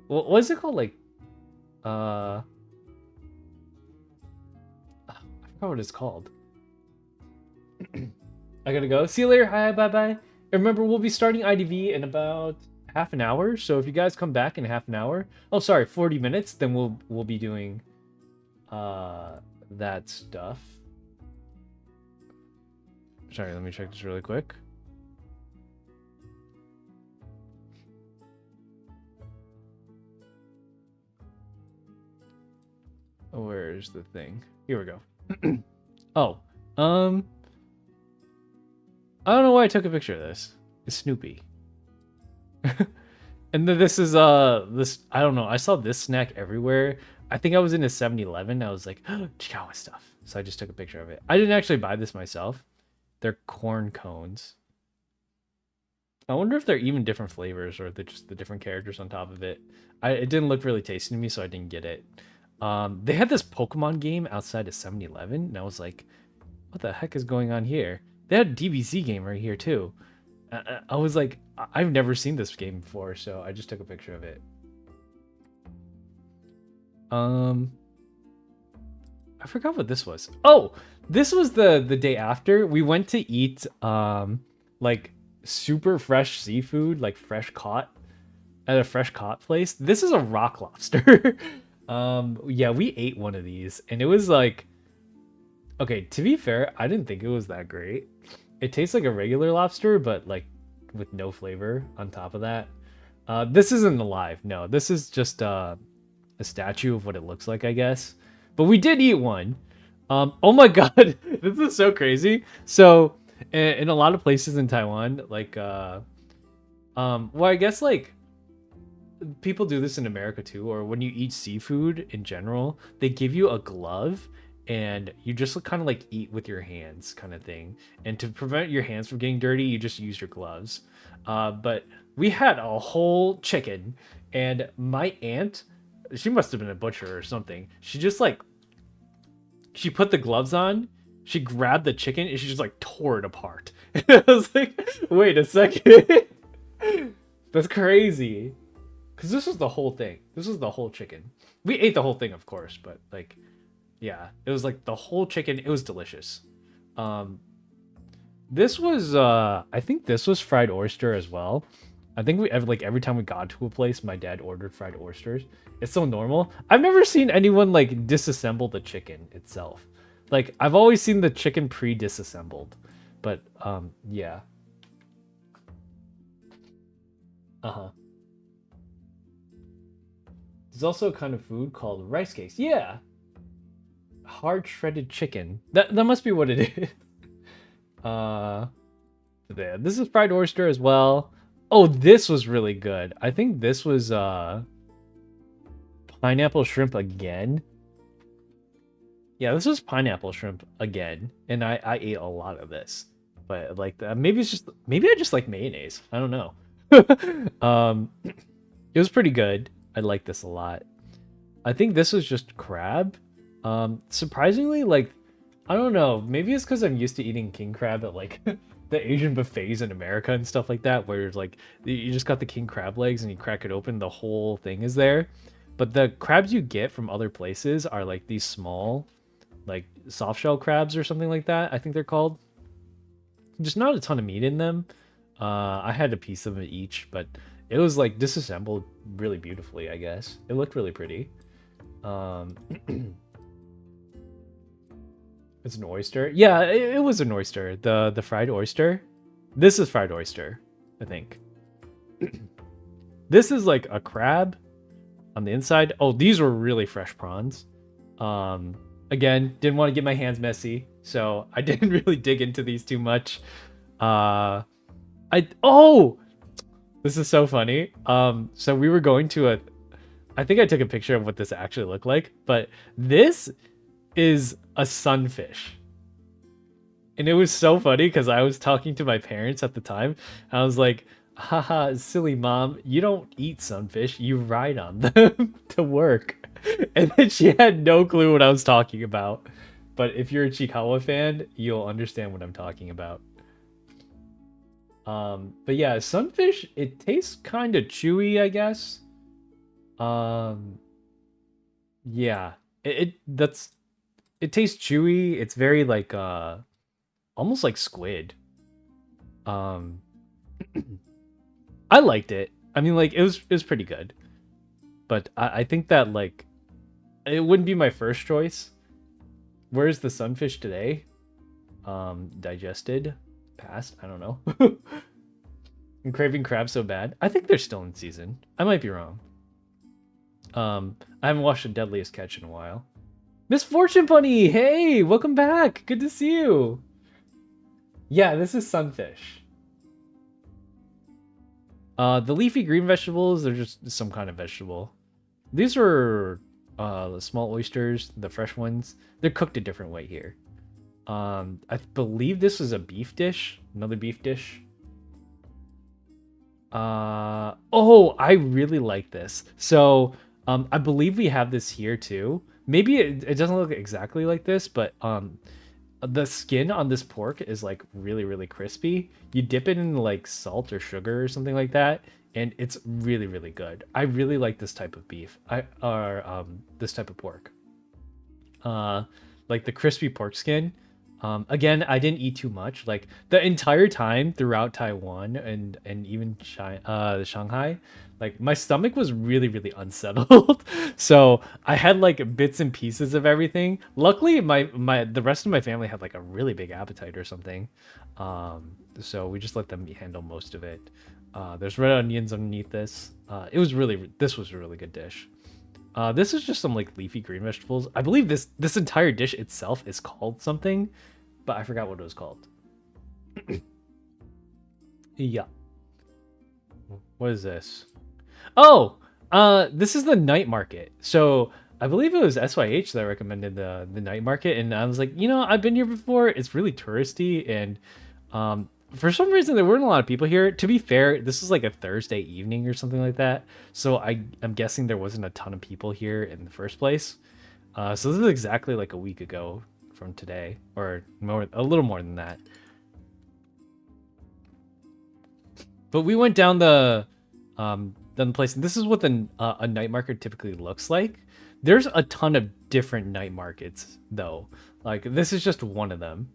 Speaker 1: What is it called? Like, I forgot what it's called. I gotta go. See you later. Hi, bye. Remember, we'll be starting IDV in about half an hour. So if you guys come back in half an hour, 40 minutes, then we'll be doing that stuff. Sorry, let me check this really quick. Where's the thing? Here we go. I don't know why I took a picture of this. It's Snoopy. And then this is this, I don't know, I saw this snack everywhere. I think I was in a 7-Eleven. I was like, Chihuahua stuff. So I just took a picture of it. I didn't actually buy this myself. They're corn cones. I wonder if they're even different flavors or they're just the different characters on top of it. It didn't look really tasty to me, so I didn't get it. They had this Pokemon game outside of 7-Eleven, and I was like, what the heck is going on here? They had a DBZ game right here too. I was like, I've never seen this game before, so I just took a picture of it. I forgot what this was. Oh, this was the day after. We went to eat like super fresh seafood, like fresh caught. at a fresh caught place. This is a rock lobster. Yeah, we ate one of these and it was like, okay, to be fair, I didn't think it was that great. It tastes like a regular lobster, but like with no flavor on top of that. This isn't alive. No, this is just a statue of what it looks like, I guess. But we did eat one. Oh my god, this is so crazy. So in a lot of places in Taiwan, like well, I guess like people do this in America too, or when you eat seafood in general, they give you a glove and you just kind of like eat with your hands kind of thing. And to prevent your hands from getting dirty, you just use your gloves. But we had a whole chicken and my aunt, she must have been a butcher or something. She just like, she put the gloves on, she grabbed the chicken and she just like tore it apart. I was like, wait a second. That's crazy. Because this was the whole thing. This was the whole chicken. We ate the whole thing, of course, but like, yeah, it was like the whole chicken. It was delicious. This was, I think this was fried oyster as well. I think every time we got to a place, my dad ordered fried oysters. It's so normal. I've never seen anyone like disassemble the chicken itself. Like I've always seen the chicken pre-disassembled, but yeah. Uh-huh. There's also a kind of food called rice cakes. Yeah. Hard shredded chicken. That must be what it is. Uh there. This is fried oyster as well. Oh, this was really good. I think this was pineapple shrimp again. Yeah, this was pineapple shrimp again, and I ate a lot of this. But like maybe I just like mayonnaise. I don't know. It was pretty good. I like this a lot. I think this was just crab. Surprisingly, like I don't know. Maybe it's because I'm used to eating king crab at like the Asian buffets in America and stuff like that, where it's like you just got the king crab legs and you crack it open, the whole thing is there. But the crabs you get from other places are like these small, like soft shell crabs or something like that. I think they're called. Just not a ton of meat in them. I had a piece of it each, but it was like disassembled really beautifully, I guess. It looked really pretty. It's an oyster. Yeah, it was an oyster. The fried oyster. This is fried oyster, I think. This is like a crab on the inside. Oh, these were really fresh prawns. Again, didn't want to get my hands messy, so I didn't really dig into these too much. Oh, this is so funny. So we were going to I think I took a picture of what this actually looked like, but this is a sunfish. And it was so funny because I was talking to my parents at the time. I was like, haha, silly mom, you don't eat sunfish, you ride on them to work. And then she had no clue what I was talking about. But if you're a Chikawa fan, you'll understand what I'm talking about. But yeah, sunfish, it tastes kind of chewy, I guess. Yeah, it tastes chewy. It's very like almost like squid. Um, I liked it. I mean, like it was pretty good, but I think that like it wouldn't be my first choice. Where's the sunfish today? Digested, passed. I don't know. I'm craving crab so bad. I think they're still in season. I might be wrong. I haven't watched The Deadliest Catch in a while. Miss Fortune Bunny, hey, welcome back. Good to see you. Yeah, this is sunfish. The leafy green vegetables, they're just some kind of vegetable. These are the small oysters, the fresh ones. They're cooked a different way here. I believe this is a beef dish, another beef dish. Oh, I really like this. So, I believe we have this here too. Maybe it doesn't look exactly like this, but the skin on this pork is like really, really crispy. You dip it in like salt or sugar or something like that, and it's really, really good. I really like this type of beef. This type of pork. Like the crispy pork skin. Again, I didn't eat too much. Like the entire time throughout Taiwan and even Shanghai, like my stomach was really unsettled. So I had like bits and pieces of everything. Luckily, my the rest of my family had like a really big appetite or something. So we just let them handle most of it. There's red onions underneath this. This was a really good dish. This is just some like leafy green vegetables. I believe this entire dish itself is called something, but I forgot what it was called. Yeah. What is this? Oh, this is the night market. So I believe it was SYH that recommended the night market, and I was like, I've been here before. It's really touristy, and for some reason there weren't a lot of people here. To be fair, this is like a Thursday evening or something like that, so I'm guessing there wasn't a ton of people here in the first place. So this is exactly like a week ago from today, or more, a little more than that. But we went down the place, and this is what a night market typically looks like. There's a ton of different night markets though. Like this is just one of them.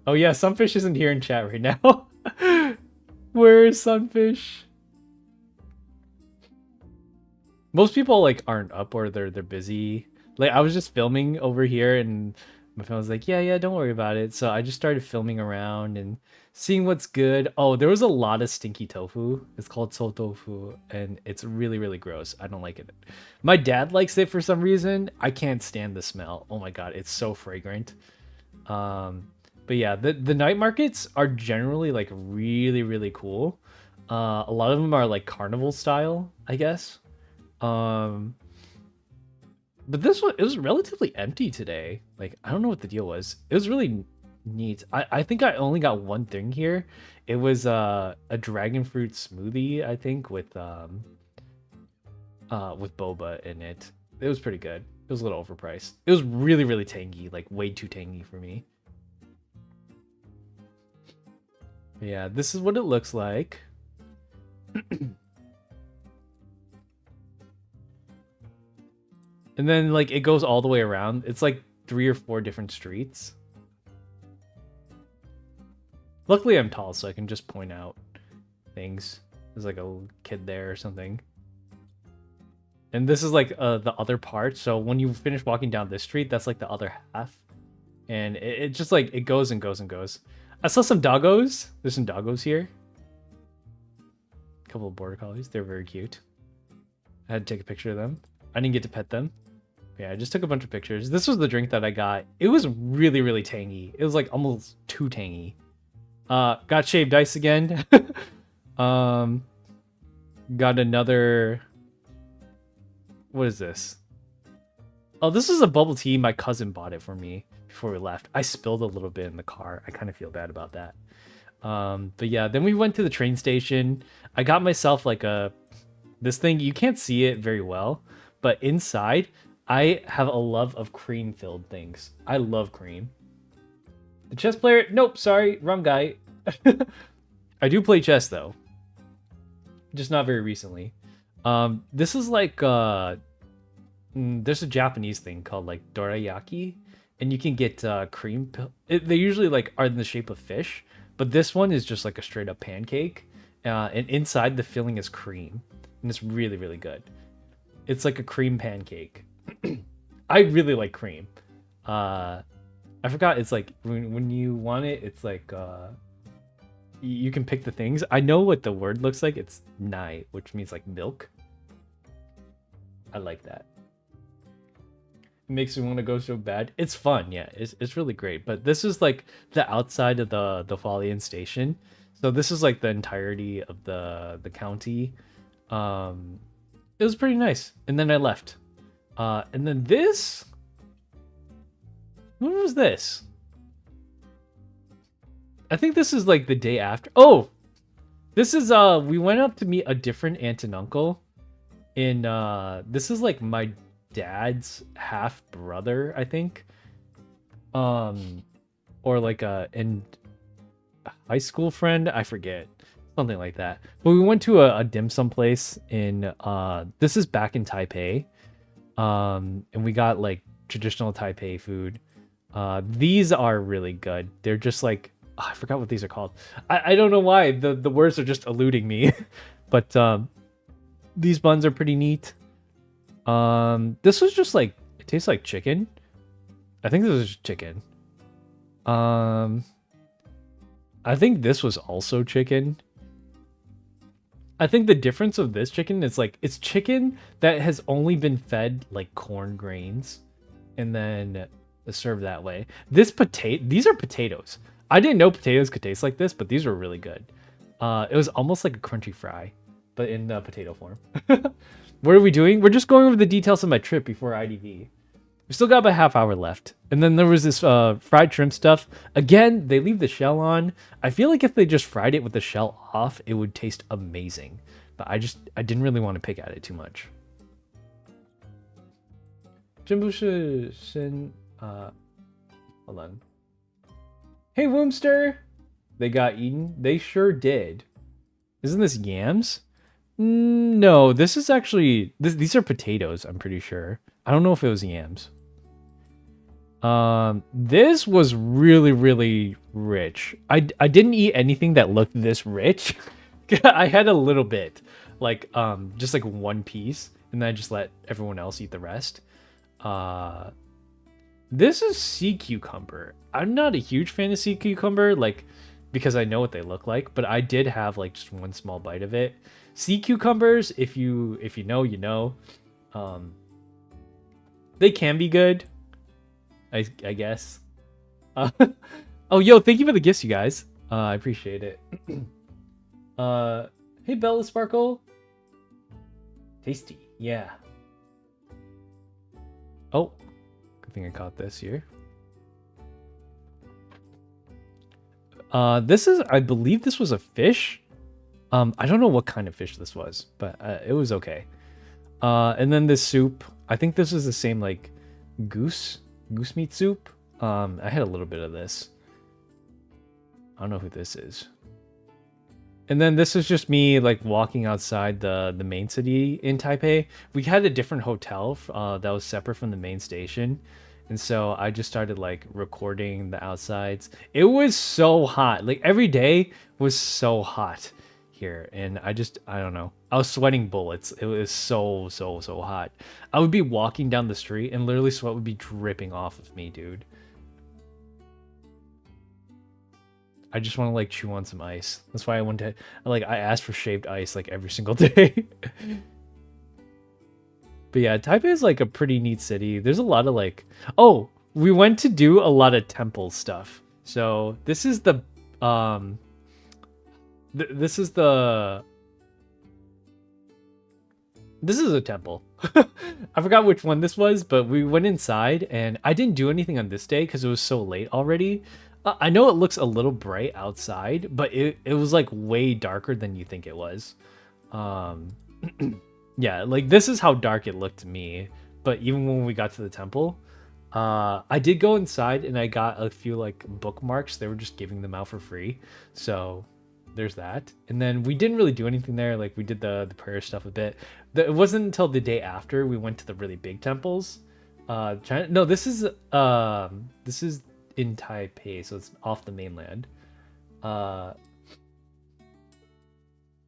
Speaker 1: Oh yeah, Sunfish isn't here in chat right now. Where is Sunfish? Most people like aren't up, or they're busy. Like I was just filming over here, and my phone was like, yeah, don't worry about it. So I just started filming around and seeing what's good. Oh, there was a lot of stinky tofu. It's called so tofu, and it's really gross. I don't like it. My dad likes it for some reason. I can't stand the smell. Oh my god, it's so fragrant. But yeah, the night markets are generally like really cool. A lot of them are like carnival style, I guess. But this one, it was relatively empty today. Like I don't know what the deal was. It was really neat. I think I only got one thing here. It was a dragon fruit smoothie, I think, with boba in it. It was pretty good. It was a little overpriced. It was really tangy, like way too tangy for me. Yeah, this is what it looks like. And then like it goes all the way around. It's like 3 or 4 different streets. Luckily I'm tall, so I can just point out things. There's like a kid there or something. And this is like the other part. So when you finish walking down this street, that's like the other half. And it just like it goes and goes and goes. I saw some doggos. There's some doggos here. A couple of border collies. They're very cute. I had to take a picture of them. I didn't get to pet them. Yeah, I just took a bunch of pictures. This was the drink that I got. It was really tangy. It was like almost too tangy. Got shaved ice again. Got another. What is this? Oh, this is a bubble tea. My cousin bought it for me before we left. I spilled a little bit in the car. I kind of feel bad about that. But yeah, then we went to the train station. I got myself like this thing. You can't see it very well, but inside I have a love of cream filled things. I love cream. The chess player? Nope, sorry, wrong guy. I do play chess though. Just not very recently. This is like there's a Japanese thing called like dorayaki, and you can get cream. They usually like are in the shape of fish, but this one is just like a straight up pancake, and inside the filling is cream, and it's really good. It's like a cream pancake. I really like cream. I forgot. It's like when you want it, it's like you can pick the things. I know what the word looks like. It's nai, which means like milk. I like that. It makes me want to go so bad. It's fun, yeah. It's really great. But this is like the outside of the Hualien station. So this is like the entirety of the county. It was pretty nice. And then I left. And then this. When was this? I think this is like the day after. Oh, this is we went up to meet a different aunt and uncle. In this is like my dad's half brother, I think. Or like a high school friend, I forget. Something like that. But we went to a dim sum place in this is back in Taipei. And we got like traditional Taipei food. These are really good. They're just like, I forgot what these are called. I don't know why the words are just eluding me. But these buns are pretty neat. This was just like, it tastes like chicken. I think this was just chicken. I think this was also chicken. I think the difference of this chicken is like, it's chicken that has only been fed like corn grains and then served that way. These are potatoes. I didn't know potatoes could taste like this, but these were really good. It was almost like a crunchy fry, but in potato form. What are we doing? We're just going over the details of my trip before IDV. We still got about a half hour left. And then there was this fried shrimp stuff. Again, they leave the shell on. I feel like if they just fried it with the shell off, it would taste amazing. But I didn't really want to pick at it too much. Hold on. Hey, Woomster! They got eaten? They sure did. Isn't this yams? No, this is actually... These are potatoes, I'm pretty sure. I don't know if it was yams. This was really, really rich. I didn't eat anything that looked this rich. I had a little bit. Like, just like one piece. And then I just let everyone else eat the rest. This is sea cucumber. I'm not a huge fan of sea cucumber, like, because I know what they look like, but I did have like just one small bite of it. Sea cucumbers, if you know, you know. They can be good, I guess. Oh, yo, thank you for the gifts, you guys. I appreciate it. Hey, Bella Sparkle. Tasty, yeah. Oh, good thing I caught this here. This is, I believe this was a fish. I don't know what kind of fish this was, but it was okay. And then this soup, I think this is the same like goose meat soup. I had a little bit of this. I don't know who this is. And then this is just me like walking outside the main city in Taipei. We had a different hotel that was separate from the main station. And so I just started like recording the outsides. It was so hot. Like every day was so hot here. And I don't know. I was sweating bullets. It was so hot. I would be walking down the street and literally sweat would be dripping off of me, dude. I just want to like chew on some ice. That's why I asked for shaved ice like every single day. But yeah, Taipei is like a pretty neat city. There's a lot of like, oh, we went to do a lot of temple stuff. So this is the this is a temple. I forgot which one this was, but we went inside and I didn't do anything on this day because it was so late already. I know it looks a little bright outside, but it was like way darker than you think it was. Yeah, like this is how dark it looked to me. But even when we got to the temple, I did go inside and I got a few like bookmarks. They were just giving them out for free. So there's that. And then we didn't really do anything there. Like we did the prayer stuff a bit. It wasn't until the day after we went to the really big temples. No, this is in Taipei, so it's off the mainland.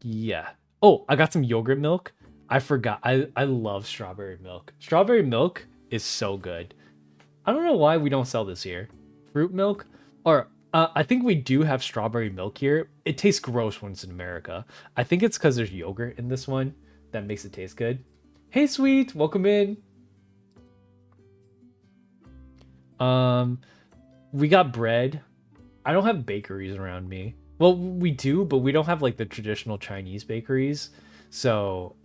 Speaker 1: Yeah. Oh, I got some yogurt milk. I forgot. I love strawberry milk. Strawberry milk is so good. I don't know why we don't sell this here. Fruit milk? Or I think we do have strawberry milk here. It tastes gross when it's in America. I think it's because there's yogurt in this one that makes it taste good. Hey, sweet. Welcome in. We got bread. I don't have bakeries around me. Well, we do, but we don't have like the traditional Chinese bakeries. So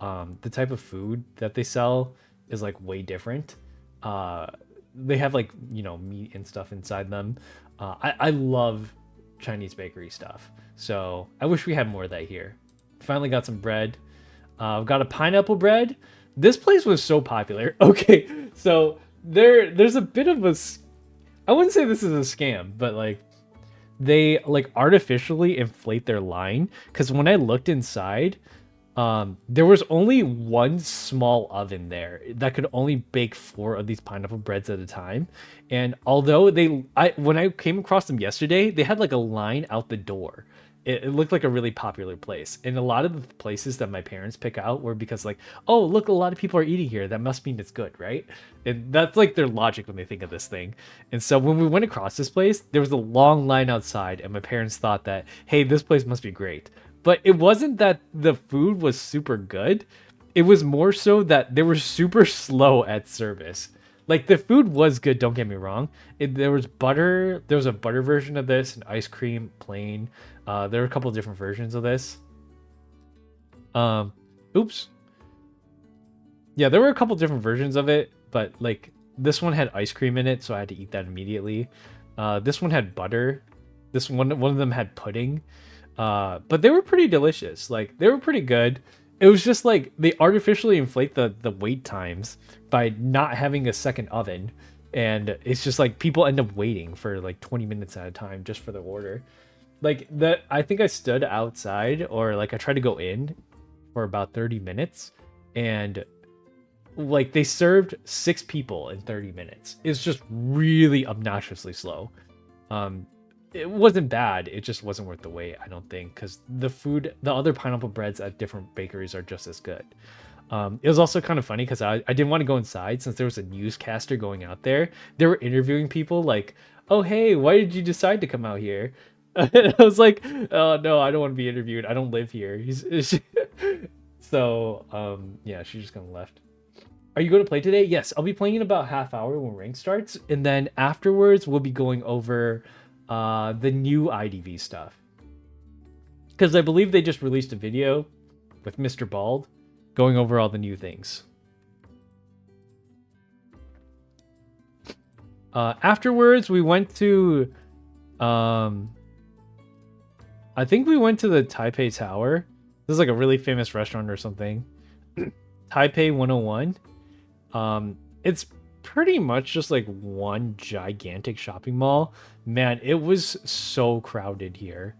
Speaker 1: the type of food that they sell is like way different. They have like, you know, meat and stuff inside them. I love Chinese bakery stuff. So I wish we had more of that here. Finally got some bread. I've got a pineapple bread. This place was so popular. Okay, so there's a bit of a... I wouldn't say this is a scam, but like they like artificially inflate their line. Because when I looked inside, There was only one small oven there that could only bake 4 of these pineapple breads at a time. And although when I came across them yesterday, they had like a line out the door. It looked like a really popular place. And a lot of the places that my parents pick out were because like, oh, look, a lot of people are eating here. That must mean it's good, right? And that's like their logic when they think of this thing. And so when we went across this place, there was a long line outside, and my parents thought that, hey, this place must be great. But it wasn't that the food was super good. It was more so that they were super slow at service. Like the food was good, don't get me wrong. There was butter. There was a butter version of this, an ice cream, plain. There were a couple of different versions of this. Oops. Yeah, there were a couple different versions of it, but like this one had ice cream in it, so I had to eat that immediately. This one had butter. This one of them had pudding. But they were pretty delicious. Like they were pretty good. It was just like they artificially inflate the wait times by not having a second oven, and it's just like people end up waiting for like 20 minutes at a time just for the order. Like that, I think I stood outside, or like I tried to go in for about 30 minutes, and like they served 6 people in 30 minutes. It's just really obnoxiously slow. It wasn't bad. It just wasn't worth the wait, I don't think, because the other pineapple breads at different bakeries are just as good. It was also kind of funny because I didn't want to go inside since there was a newscaster going out there. They were interviewing people like, oh, hey, why did you decide to come out here? And I was like, oh, no, I don't want to be interviewed. I don't live here. So, yeah, she just kind of left. Are you going to play today? Yes, I'll be playing in about half hour when rank starts. And then afterwards, we'll be going over the new IDV stuff. Because I believe they just released a video with Mr. Bald going over all the new things. Afterwards, we went to... I think we went to the Taipei Tower. This is like a really famous restaurant or something. Taipei 101. It's pretty much just like one gigantic shopping mall. Man, it was so crowded here.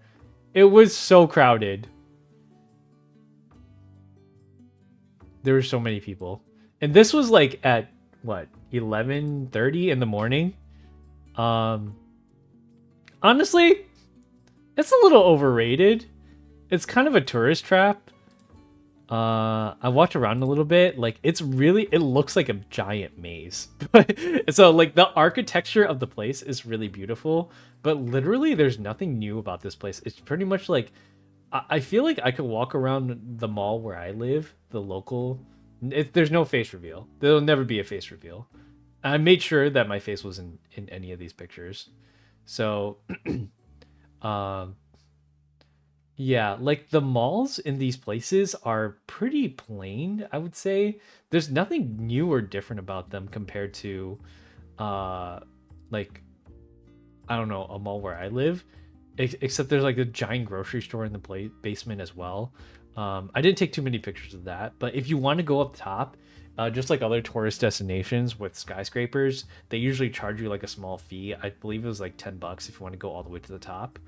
Speaker 1: It was so crowded. There were so many people. And this was like at what, 11:30 in the morning. Honestly, it's a little overrated. It's kind of a tourist trap. I walked around a little bit. Like it looks like a giant maze. So like the architecture of the place is really beautiful, but literally there's nothing new about this place. It's pretty much like, I feel like I could walk around the mall where I live, the local. There's no face reveal. There'll never be a face reveal. I made sure that my face wasn't in any of these pictures. So, yeah, like the malls in these places are pretty plain, I would say. There's nothing new or different about them compared to, like, I don't know, a mall where I live. Except there's like a giant grocery store in the basement as well. I didn't take too many pictures of that, but if you want to go up top, just like other tourist destinations with skyscrapers, they usually charge you like a small fee. I believe it was like $10 if you want to go all the way to the top.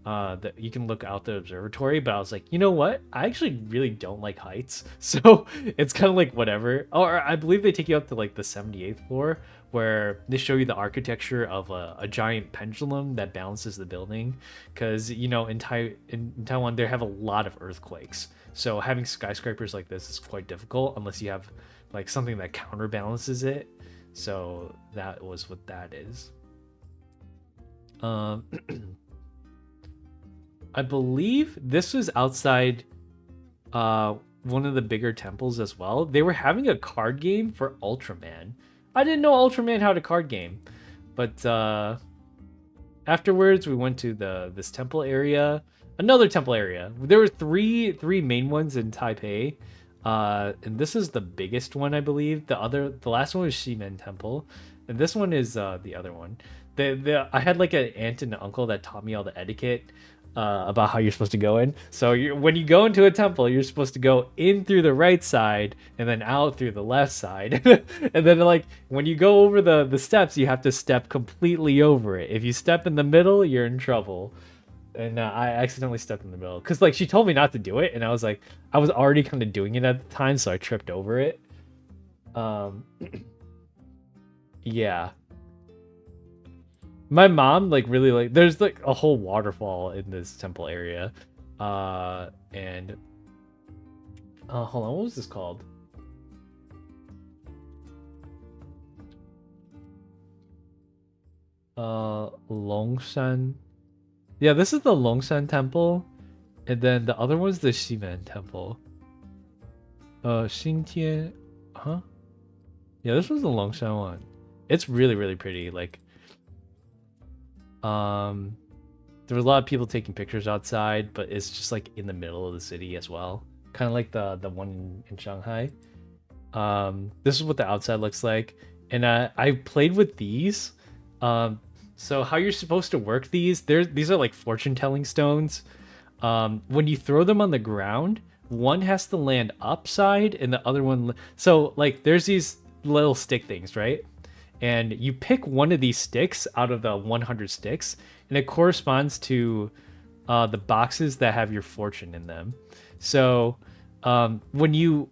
Speaker 1: That you can look out the observatory, but I was like, you know what? I actually really don't like heights, so it's kind of like whatever. Or I believe they take you up to like the 78th floor, where they show you the architecture of a giant pendulum that balances the building. Because you know, in Taiwan, they have a lot of earthquakes, so having skyscrapers like this is quite difficult unless you have like something that counterbalances it. So that was what that is. I believe this was outside one of the bigger temples as well. They were having a card game for Ultraman. I didn't know Ultraman had a card game. But afterwards we went to this temple area. Another temple area. There were three main ones in Taipei. And this is the biggest one, I believe. The last one was Ximen Temple, and this one is the other one. I had like an aunt and an uncle that taught me all the etiquette about how you're supposed to go in. So when you go into a temple, you're supposed to go in through the right side and then out through the left side. And then like when you go over the steps, you have to step completely over it. If you step in the middle, you're in trouble. and I accidentally stepped in the middle because like she told me not to do it, and I was like, I was already kind of doing it at the time, so I tripped over it. Um, yeah. My mom like really like. There's like a whole waterfall in this temple area, and hold on, what was this called? Longshan. Yeah, this is the Longshan temple, and then the other one's the Ximen temple. Xingtian, huh? Yeah, this was the Longshan one. It's really, really pretty. Like, there were a lot of people taking pictures outside, but it's just like in the middle of the city as well. Kind of like the one in Shanghai. This is what the outside looks like, and I played with these. So how you're supposed to work these are like fortune telling stones. When you throw them on the ground, one has to land upside and the other one. So like there's these little stick things, right? And you pick one of these sticks out of the 100 sticks, and it corresponds to the boxes that have your fortune in them. So when you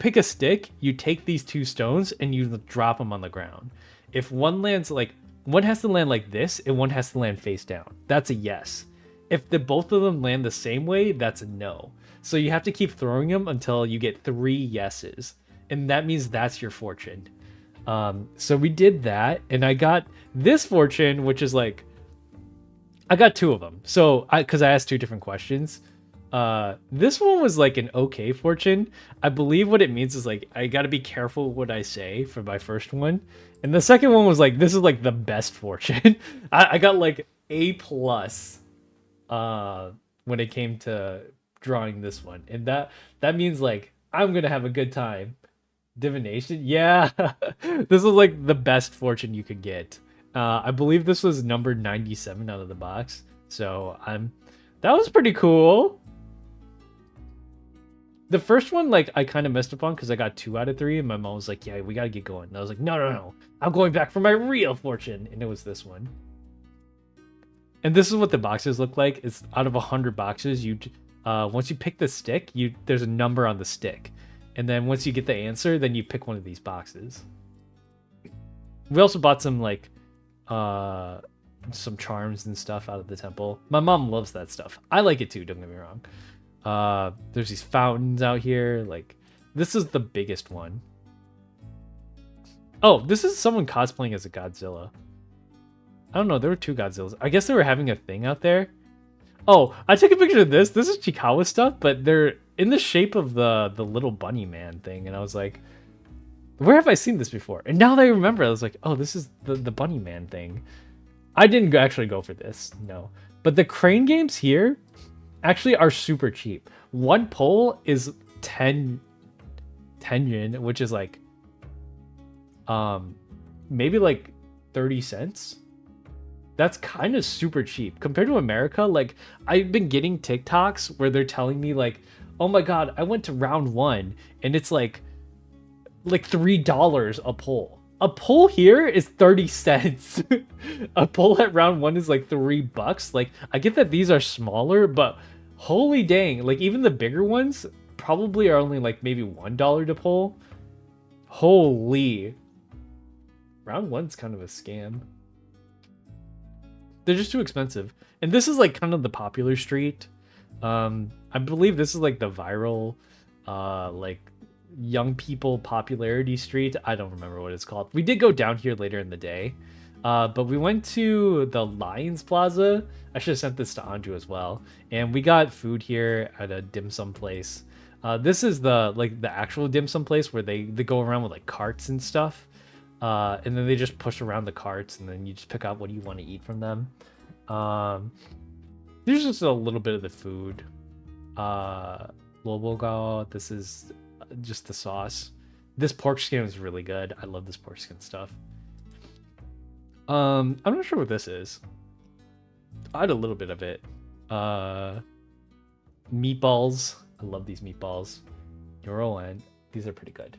Speaker 1: pick a stick, you take these two stones and you drop them on the ground. If one lands like one has to land like this and one has to land face down, that's a yes. If the both of them land the same way, that's a no. So you have to keep throwing them until you get 3 yeses, and that means that's your fortune. So we did that, and I got this fortune, which is like, I got 2 of them. So because I asked 2 different questions. This one was like an okay fortune. I believe what it means is like I got to be careful what I say for my first one, and the second one was like this is like the best fortune. I got like A plus when it came to drawing this one, and that means like I'm gonna have a good time. Divination, yeah. This is like the best fortune you could get. I believe this was number 97 out of the box, so that was pretty cool. The first one, like, I kind of messed up on because I got 2 out of 3, and my mom was like, yeah, we gotta get going. And I was like, no, I'm going back for my real fortune. And it was this one. And this is what the boxes look like. It's out of 100 boxes. Once you pick the stick, there's a number on the stick. And then once you get the answer, then you pick one of these boxes. We also bought some, like, some charms and stuff out of the temple. My mom loves that stuff. I like it too, don't get me wrong. There's these fountains out here. Like, this is the biggest one. Oh, this is someone cosplaying as a Godzilla. I don't know, there were 2 Godzillas. I guess they were having a thing out there. Oh, I took a picture of this. This is Chikawa stuff, but they're in the shape of the little bunny man thing. And I was like, where have I seen this before? And now that I remember, I was like, oh, this is the bunny man thing. I didn't actually go for this, no. But the crane games here actually are super cheap. One pole is 10 yen, which is like maybe like 30 cents. That's kind of super cheap compared to America. Like, I've been getting TikToks where they're telling me like, oh my god, I went to round 1 and it's like $3 a pole. A pole here is 30 cents. A pole at round 1 is like $3. Like, I get that these are smaller, but holy dang, like even the bigger ones probably are only like maybe $1 to pull. Holy. Round 1's kind of a scam. They're just too expensive. And this is like kind of the popular street. I believe this is like the viral like young people popularity street. I don't remember what it's called. We did go down here later in the day. But we went to the Lions Plaza. I should have sent this to Anju as well. And we got food here at a dim sum place. This is the actual dim sum place where they go around with like carts and stuff. And then they just push around the carts and then you just pick out what you want to eat from them. There's just a little bit of the food. Lobogao, this is just the sauce. This pork skin is really good. I love this pork skin stuff. I'm not sure what this is. I had a little bit of it. Meatballs. I love these meatballs. Euro and these are pretty good.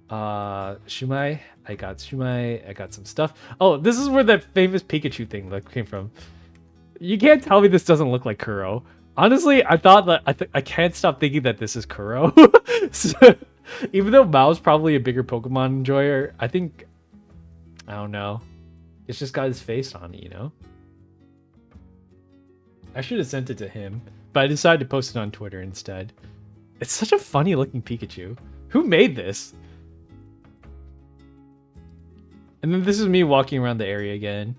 Speaker 1: Shumai. I got shumai. I got some stuff. Oh, this is where that famous Pikachu thing came from. You can't tell me this doesn't look like Kuro. Honestly, I thought that I can't stop thinking that this is Kuro. So, even though Mao's probably a bigger Pokemon enjoyer, I think I don't know. It's just got his face on it, you know? I should have sent it to him, but I decided to post it on Twitter instead. It's such a funny looking Pikachu. Who made this? And then this is me walking around the area again.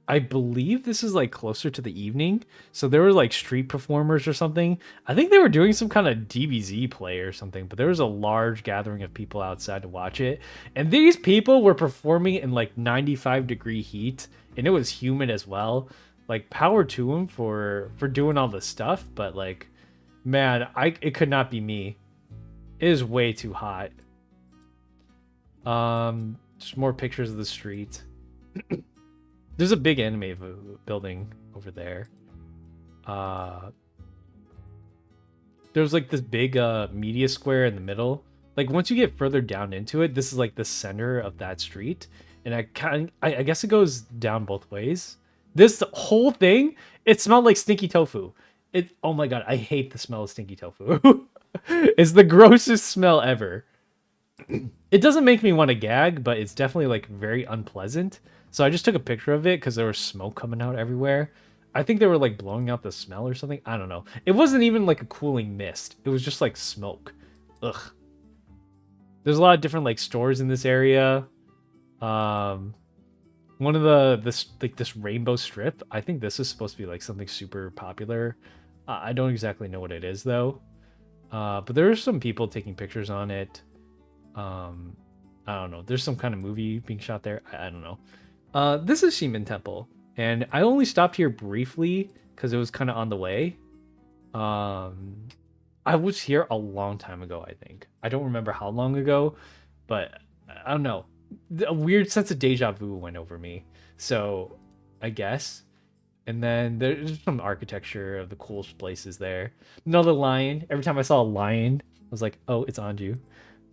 Speaker 1: I believe this is like closer to the evening. So there were like street performers or something. I think they were doing some kind of DBZ play or something, but there was a large gathering of people outside to watch it. And these people were performing in like 95-degree heat, and it was humid as well. Like, power to them for doing all this stuff, but like, man, it could not be me. It is way too hot. Just more pictures of the street. There's a big anime building over there. There's like this big media square in the middle. Like, once you get further down into it, this is like the center of that street. And I guess it goes down both ways. This whole thing, it smelled like stinky tofu. Oh my god, I hate the smell of stinky tofu. It's the grossest smell ever. It doesn't make me want to gag, but it's definitely like very unpleasant. So I just took a picture of it because there was smoke coming out everywhere. I think they were like blowing out the smell or something. I don't know. It wasn't even like a cooling mist. It was just like smoke. Ugh. There's a lot of different like stores in this area. One of this rainbow strip. I think this is supposed to be like something super popular. I don't exactly know what it is though. But there are some people taking pictures on it. I don't know. There's some kind of movie being shot there. I don't know. This is Shimen Temple, and I only stopped here briefly because it was kind of on the way. I was here a long time ago, I think. I don't remember how long ago, but I don't know. A weird sense of deja vu went over me, so I guess. And then there's some architecture of the coolest places there. Another lion. Every time I saw a lion, I was like, oh, it's Anju.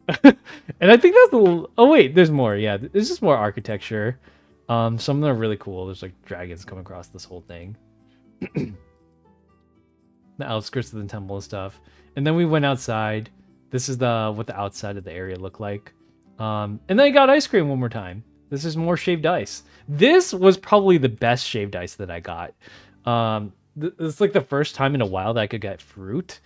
Speaker 1: And I think that's the... Oh, wait, there's more. Yeah, there's just more architecture. Some of them are really cool. There's like dragons coming across this whole thing. The outskirts of the temple and stuff. And then we went outside. This is what the outside of the area looked like. And then I got ice cream one more time. This is more shaved ice. This was probably the best shaved ice that I got. It's like the first time in a while that I could get fruit.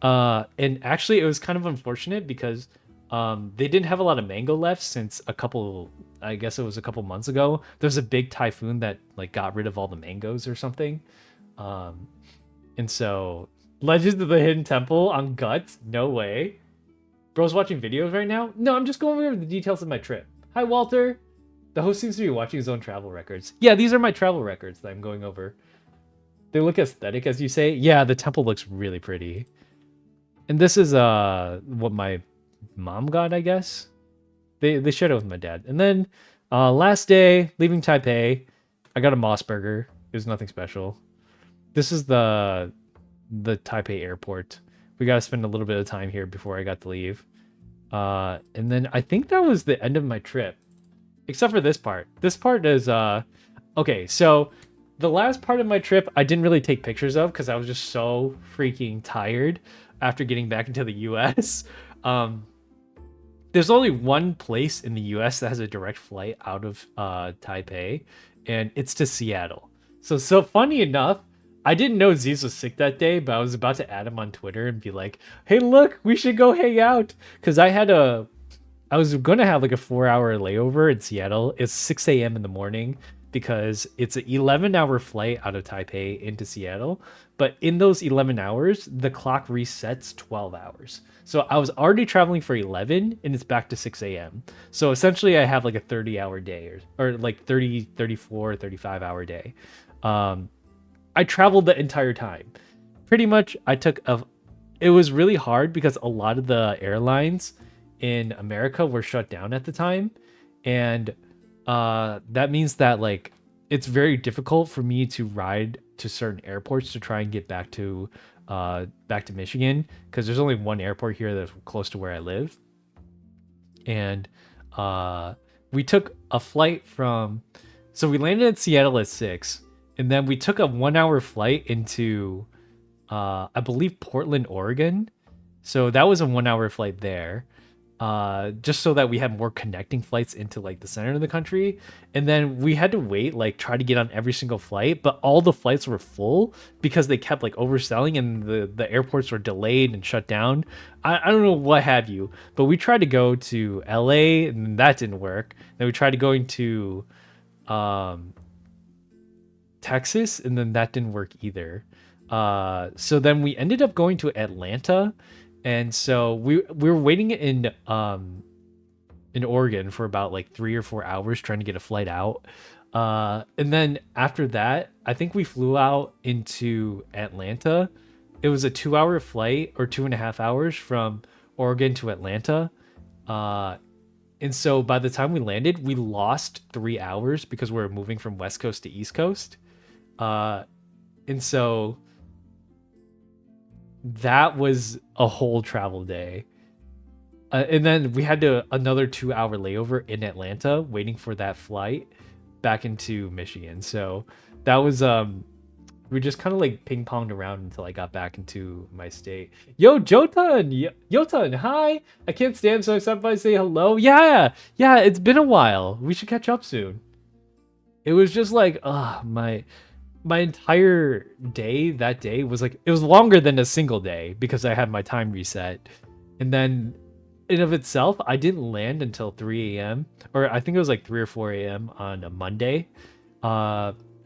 Speaker 1: And actually, it was kind of unfortunate because they didn't have a lot of mango left since I guess it was a couple months ago. There's a big typhoon that like got rid of all the mangoes or something. And so, Legends of the Hidden Temple on Guts? No way. Bro's watching videos right now? No, I'm just going over the details of my trip. Hi, Walter. The host seems to be watching his own travel records. Yeah, these are my travel records that I'm going over. They look aesthetic, as you say. Yeah, the temple looks really pretty. And this is what my mom got, I guess. They shared it with my dad. And then last day, leaving Taipei, I got a Moss Burger. It was nothing special. This is the Taipei airport. We got to spend a little bit of time here before I got to leave. And then I think that was the end of my trip. Except for this part. This part is... okay, so the last part of my trip, I didn't really take pictures of because I was just so freaking tired after getting back into the US. There's only one place in the US that has a direct flight out of Taipei, and it's to Seattle. So funny enough, I didn't know Ziz was sick that day, but I was about to add him on Twitter and be like, hey, look, we should go hang out. Because I was going to have like a 4-hour layover in Seattle. It's 6 a.m. in the morning because it's an 11-hour flight out of Taipei into Seattle. But in those 11 hours, the clock resets 12 hours. So I was already traveling for 11 and it's back to 6 a.m. So essentially I have like a 30-hour day or like 30, 34, 35-hour day. I traveled the entire time. Pretty much it was really hard because a lot of the airlines in America were shut down at the time. And that means that like it's very difficult for me to ride to certain airports to try and get back to Michigan because there's only one airport here that's close to where I live. And we took a flight so we landed in Seattle at 6. And then we took a 1 hour flight into, I believe, Portland, Oregon. So that was a 1 hour flight there. Just so that we had more connecting flights into like the center of the country. And then we had to wait, like try to get on every single flight, but all the flights were full because they kept like overselling and the airports were delayed and shut down. I don't know what have you, but we tried to go to LA and that didn't work. Then we tried to go into Texas and then that didn't work either. So then we ended up going to Atlanta. And so we were waiting in Oregon for about like 3 or 4 hours trying to get a flight out. And then after that, I think we flew out into Atlanta. It was a 2 hour flight or 2.5 hours from Oregon to Atlanta. And so by the time we landed, we lost 3 hours because we were moving from West Coast to East Coast. And so that was a whole travel day. And then we had another 2 hour layover in Atlanta waiting for that flight back into Michigan. So that was we just kind of like ping ponged around until I got back into my state. Yo, Jotun, hi. I can't stand, so I stopped by to say hello. Yeah, it's been a while. We should catch up soon. It was just like, my entire day that day was like, it was longer than a single day because I had my time reset. And then in of itself, I didn't land until 3 a.m. or I think it was like 3 or 4 a.m. on a Monday.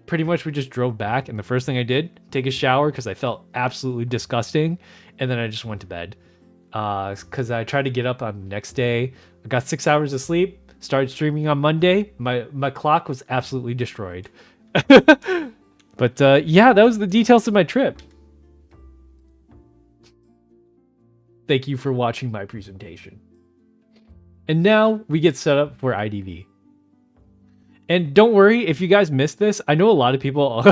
Speaker 1: Pretty much we just drove back and the first thing I did, take a shower because I felt absolutely disgusting. And then I just went to bed because I tried to get up on the next day. I got 6 hours of sleep, started streaming on Monday. My clock was absolutely destroyed. But yeah, that was the details of my trip. Thank you for watching my presentation. And now we get set up for IDV. And don't worry, if you guys missed this, I know a lot of people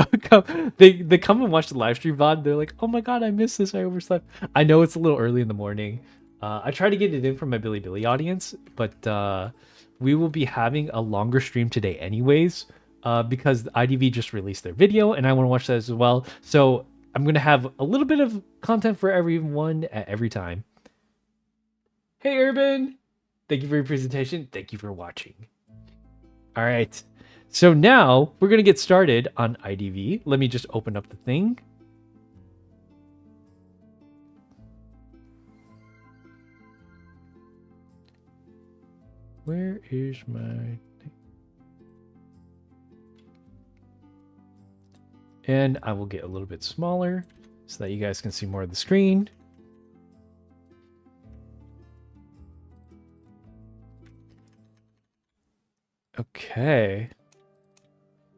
Speaker 1: they come and watch the live stream VOD. They're like, oh my god, I missed this, I overslept. I know it's a little early in the morning. I try to get it in from my Bilibili audience, but we will be having a longer stream today anyways. Because the IDV just released their video and I want to watch that as well. So I'm going to have a little bit of content for everyone at every time. Hey, Urban. Thank you for your presentation. Thank you for watching. All right. So now we're going to get started on IDV. Let me just open up the thing. Where is my... And I will get a little bit smaller so that you guys can see more of the screen. Okay.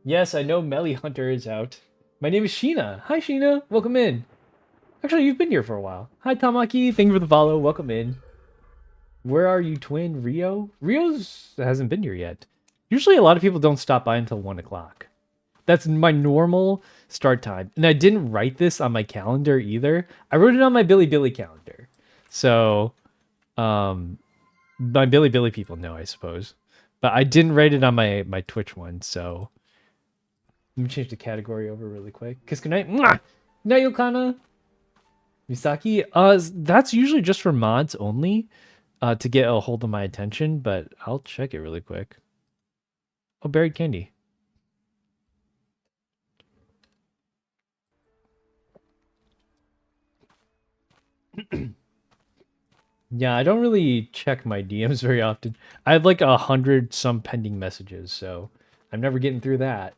Speaker 1: Yes, I know Melly Hunter is out. My name is Sheena. Hi, Sheena. Welcome in. Actually, you've been here for a while. Hi, Tamaki. Thank you for the follow. Welcome in. Where are you, twin? Rio? Rio's hasn't been here yet. Usually a lot of people don't stop by until 1 o'clock. That's my normal start time. And I didn't write this on my calendar either. I wrote it on my Bilibili calendar. So, my Bilibili people know, I suppose. But I didn't write it on my Twitch one, so... Let me change the category over really quick. Kiss goodnight. Mwah! Night, Yokana. Misaki. That's usually just for mods only. To get a hold of my attention, but I'll check it really quick. Oh, buried candy. Yeah, I don't really check my DMs very often. I have like 100 some pending messages, so I'm never getting through that.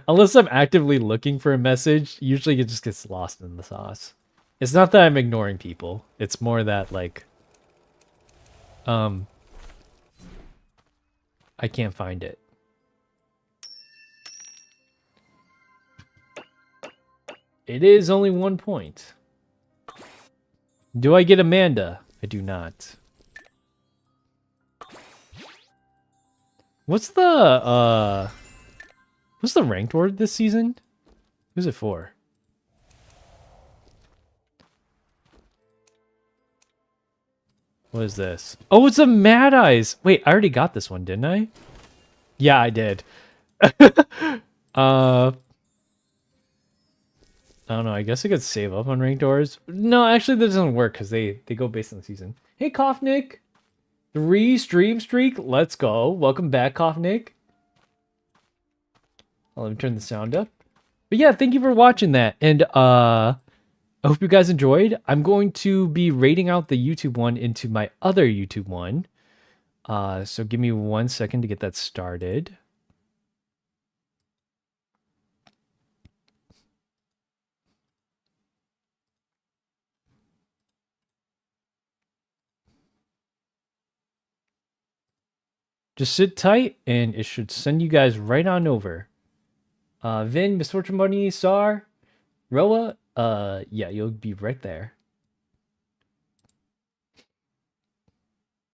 Speaker 1: Unless I'm actively looking for a message, usually it just gets lost in the sauce. It's not that I'm ignoring people. It's more that like I can't find it. It is only 1 point. Do I get Amanda? I do not. What's the ranked word this season? Who's it for? What is this? Oh, it's a Mad Eyes. Wait, I already got this one, didn't I? Yeah, I did. I don't know. I guess I could save up on ranked ores. No, actually, that doesn't work because they go based on the season. Hey, Kofnik. 3 stream streak. Let's go. Welcome back, Kofnik. Let me turn the sound up. But yeah, thank you for watching that. And I hope you guys enjoyed. I'm going to be rating out the YouTube one into my other YouTube one. So give me 1 second to get that started. Just sit tight and it should send you guys right on over. Vin, Misfortune Bunny, Sar, Roa, yeah, you'll be right there.